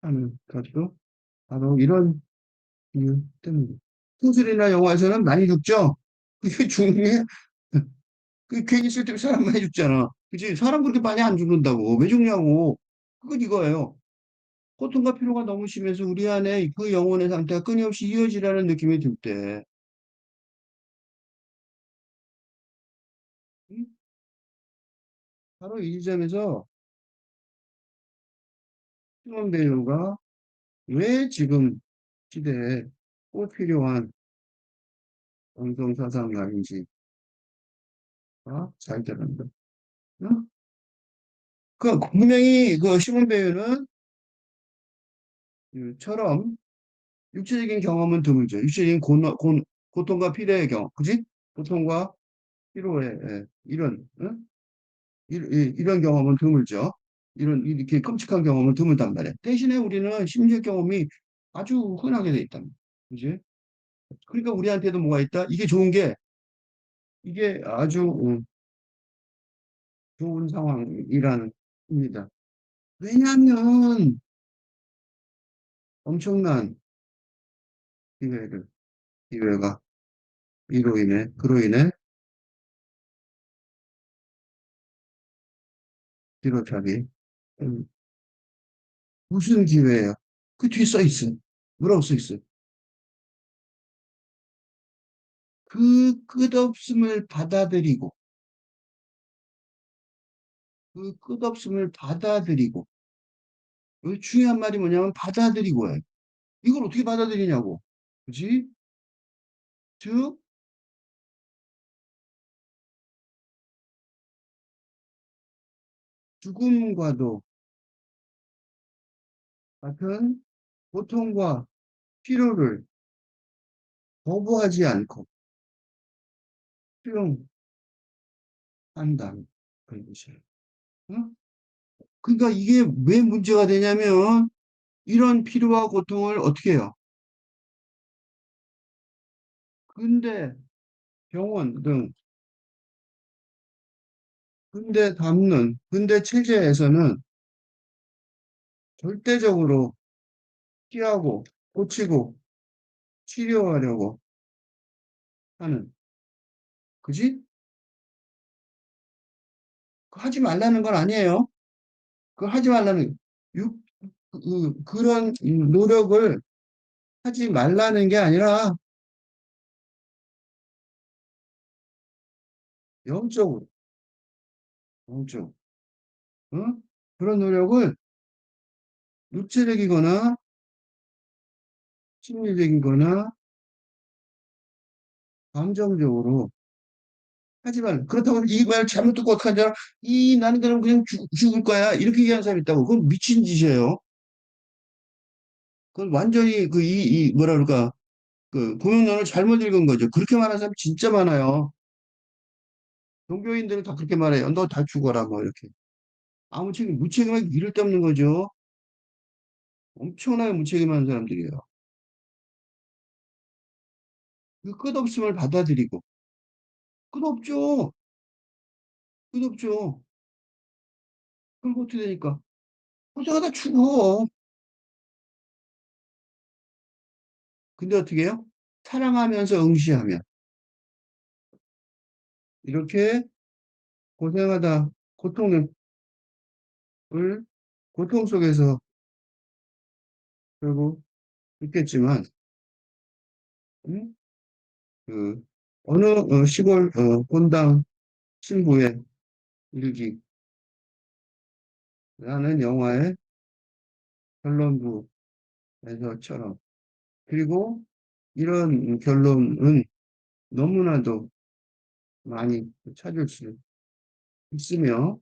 하는 것도 바로 이런 이유 때문입니다. 소설이나 영화에서는 많이 죽죠? 그게 중요해? 그 괜히 쓸데없이 사람 많이 죽잖아. 그치? 사람 그렇게 많이 안 죽는다고. 왜 죽냐고. 그건 이거예요. 고통과 피로가 너무 심해서 우리 안에 그 영혼의 상태가 끊임없이 이어지라는 느낌이 들 때, 음? 바로 이 지점에서 시몬 배우가 왜 지금 시대에 꼭 필요한 영성사상가인지가 잘 드러난다. 응? 그 분명히 그 시몬 배우는 처럼 육체적인 경험은 드물죠. 육체적인 고통과 피로의 경험, 그지? 고통과 피로의 이런 이런 경험은 드물죠. 이런 이렇게 끔찍한 경험은 드물단 말이에요. 대신에 우리는 심리적 경험이 아주 흔하게 돼 있단 말이에요. 그지? 그러니까 우리한테도 뭐가 있다? 이게 좋은 게 이게 아주 좋은 상황이라는 겁니다. 왜냐하면 엄청난 기회를 기회가 그로 인해 뒤로차기 무슨 기회예요? 그 뒤에 써 있어. 뭐라고 써 있어? 그 끝없음을 받아들이고 그 끝없음을 받아들이고 여기 중요한 말이 뭐냐면 받아들이고요. 이걸 어떻게 받아들이냐고. 그지? 즉 죽음과도 같은 고통과 피로를 거부하지 않고 수용한다는 그런 것이에요. 응? 그러니까 이게 왜 문제가 되냐면 이런 피로와 고통을 어떻게 해요? 근대, 병원 등 근대 담론, 근대 체제에서는 절대적으로 피하고 고치고 치료하려고 하는, 그지? 그거 하지 말라는 건 아니에요. 그거 하지 말라는, 그런 노력을 하지 말라는 게 아니라 영적으로, 영적, 응? 그런 노력을 육체적이거나 심리적이거나 감정적으로 하지 말라. 그렇다고 이 말 잘못 듣고 어떡하냐? 나는 그럼 그냥 죽을 거야. 이렇게 얘기하는 사람이 있다고. 그건 미친 짓이에요. 그건 완전히 뭐라 그럴까. 그 공용론을 잘못 읽은 거죠. 그렇게 말하는 사람 진짜 많아요. 종교인들은 다 그렇게 말해요. 너 다 죽어라. 뭐 이렇게. 아무 책임, 무책임하게 이를 데 없는 거죠. 엄청나게 무책임한 사람들이에요. 그 끝없음을 받아들이고. 끝없죠. 끝없죠. 그리고 어떻게 되니까. 어쩌다 다 죽어. 근데 어떻게 해요? 사랑하면서 응시하면. 이렇게 고생하다 고통을, 고통 속에서 결국 있겠지만, 음? 그, 어느 시골 본당 신부의 일기라는 영화의 결론부에서처럼. 그리고 이런 결론은 너무나도 많이 찾을 수 있으며,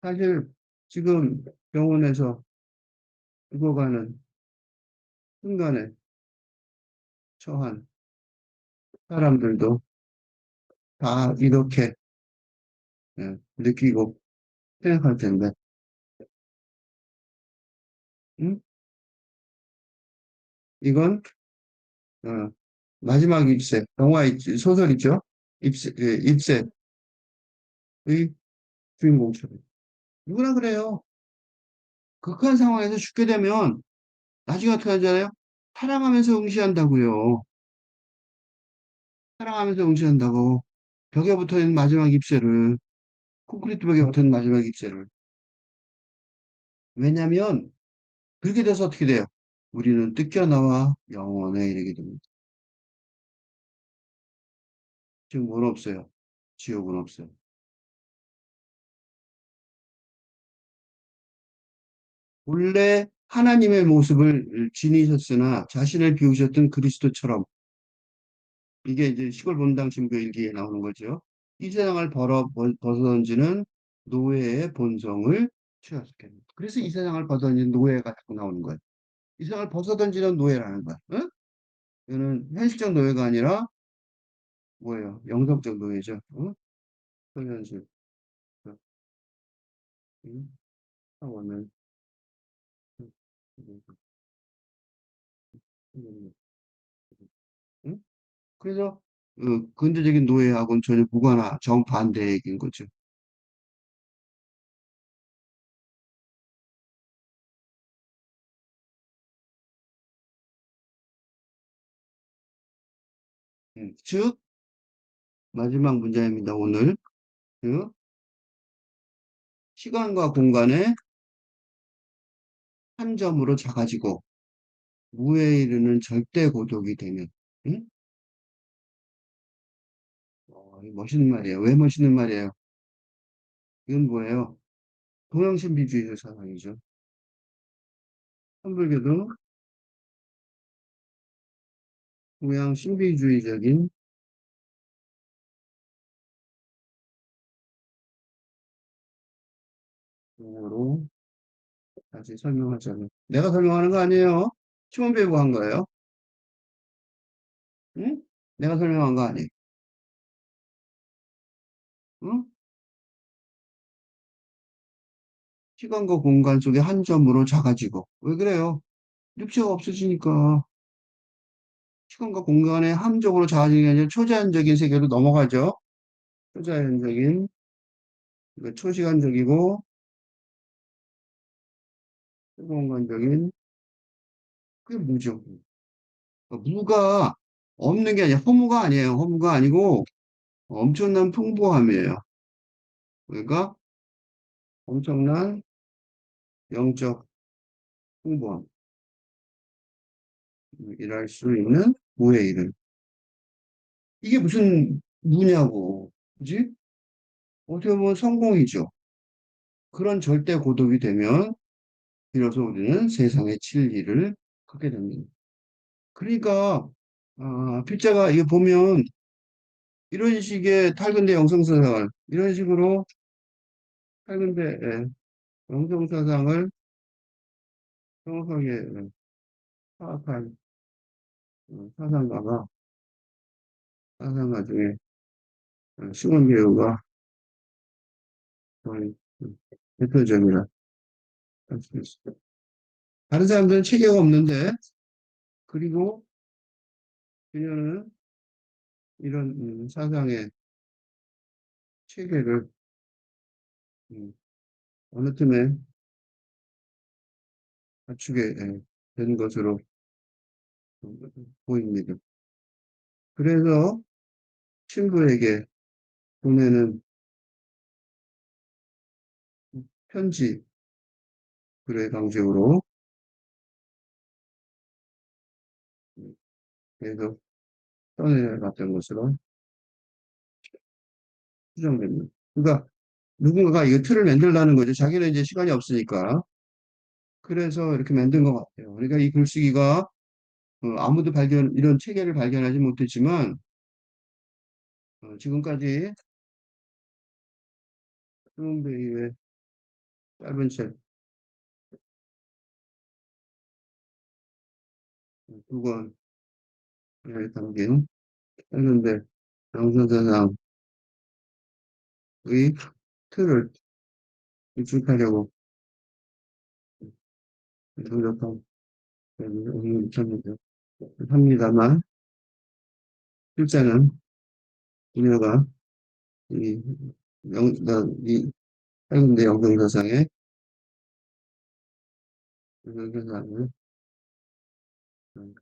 사실 지금 병원에서 죽어가는 순간에 처한 사람들도 다 이렇게 느끼고 생각할 텐데, 음? 이건 어, 마지막 입새, 소설 있죠? 입새의 주인공처럼. 누구나 그래요. 극한 상황에서 죽게 되면 나중에 어떻게 하잖아요? 사랑하면서 응시한다고요. 사랑하면서 응시한다고. 벽에 붙어 있는 마지막 ip새를, 콘크리트 벽에 붙어 있는 마지막 ip새를. 왜냐면 그렇게 돼서 어떻게 돼요? 우리는 뜯겨나와 영원에 이르게 됩니다. 지금 문 없어요. 지옥은 없어요. 본래 하나님의 모습을 지니셨으나 자신을 비우셨던 그리스도처럼, 이게 이제 시골 본당 신부 일기에 나오는 거죠. 이 세상을 벗어던지는 노예의 본성을 취하셨겠다. 그래서 이 세상을 벗어던지는 노예가 자꾸 나오는 거예요. 이 세상을 벗어던지는 노예라는 거야. 응? 이거는 현실적 노예가 아니라 뭐예요? 영성적 노예죠. 응? 현실. 응? 사원을. 응? 응? 그래서 근대적인 노예하고는 전혀 무관한 정반대 얘기인 거죠. 즉 마지막 문제입니다. 오늘 즉 시간과 공간의 한 점으로 작아지고 무에 이르는 절대 고독이 되면. 응? 이거 멋있는 말이에요. 왜 멋있는 말이에요? 이건 뭐예요? 동양신비주의 사상이죠. 천불교도 동양신비주의적인 용어로 다시 설명하자면, 내가 설명하는 거 아니에요. 시몬 배우가 한 거예요. 응? 내가 설명한 거 아니? 응? 시간과 공간 속의 한 점으로 작아지고. 왜 그래요? 입체가 없어지니까 시간과 공간의 함정으로 작아지는 게 아니라 초제한적인 세계로 넘어가죠. 초자연적인, 그러니까 초시간적이고 초공간적인, 그게 무죠. 그러니까 무가 없는 게 아니라 허무가 아니에요. 허무가 아니고 엄청난 풍부함이에요. 그러니까 엄청난 영적 풍부함, 이랄 수 있는 무의 이름. 이게 무슨 무냐고. 그지? 어떻게 보면 성공이죠. 그런 절대 고독이 되면 비로소 우리는 세상의 진리를 갖게 됩니다. 그러니까 필자가 이거 보면 이런 식의 탈근대 영성사상을 이런 식으로 탈근대 영성사상을 정확하게 파악한 사상가가 사상가 중에 시몬 베우가 거의 대표적이라 할 수 있습니다. 다른 사람들은 체계가 없는데 그리고 그녀는 이런 사상의 체계를 음, 어느 틈에 갖추게 된 것으로 보입니다. 그래서 친구에게 보내는 편지 글의 방식으로 계속 써내려갔던 것으로 추정됩니다. 그러니까 누군가가 이 틀을 만들라는 거죠. 자기는 이제 시간이 없으니까. 그래서 이렇게 만든 것 같아요. 그러니까 이 글쓰기가 아무도 이런 체계를 발견하지 못했지만 지금까지 스문베이의 짧은 책 두 권에 담긴 짧은데 양선사상의 틀을 구축하려고 노력하고 있습니다. 합니다만 실제는 우리가 이 이 짧은데 영성사상의 영성사상을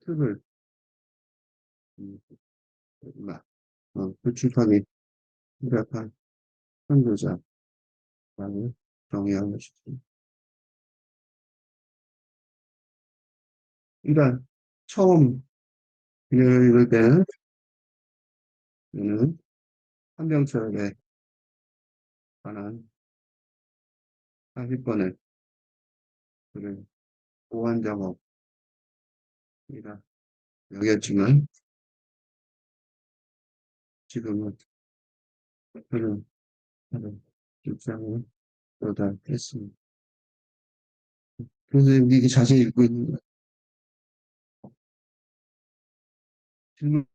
틀을 음, 구축하기 시작한 선교자라고 정의하고 싶습니다. 그러니까 처음 그녀를 읽을 때는 그는 한병철에 관한 40번의 글을 고한 작업이라 여겼지만 지금은 그는 다른 입장을 도달했습니다. 그래서 이게 자세히 읽고 있는 질문은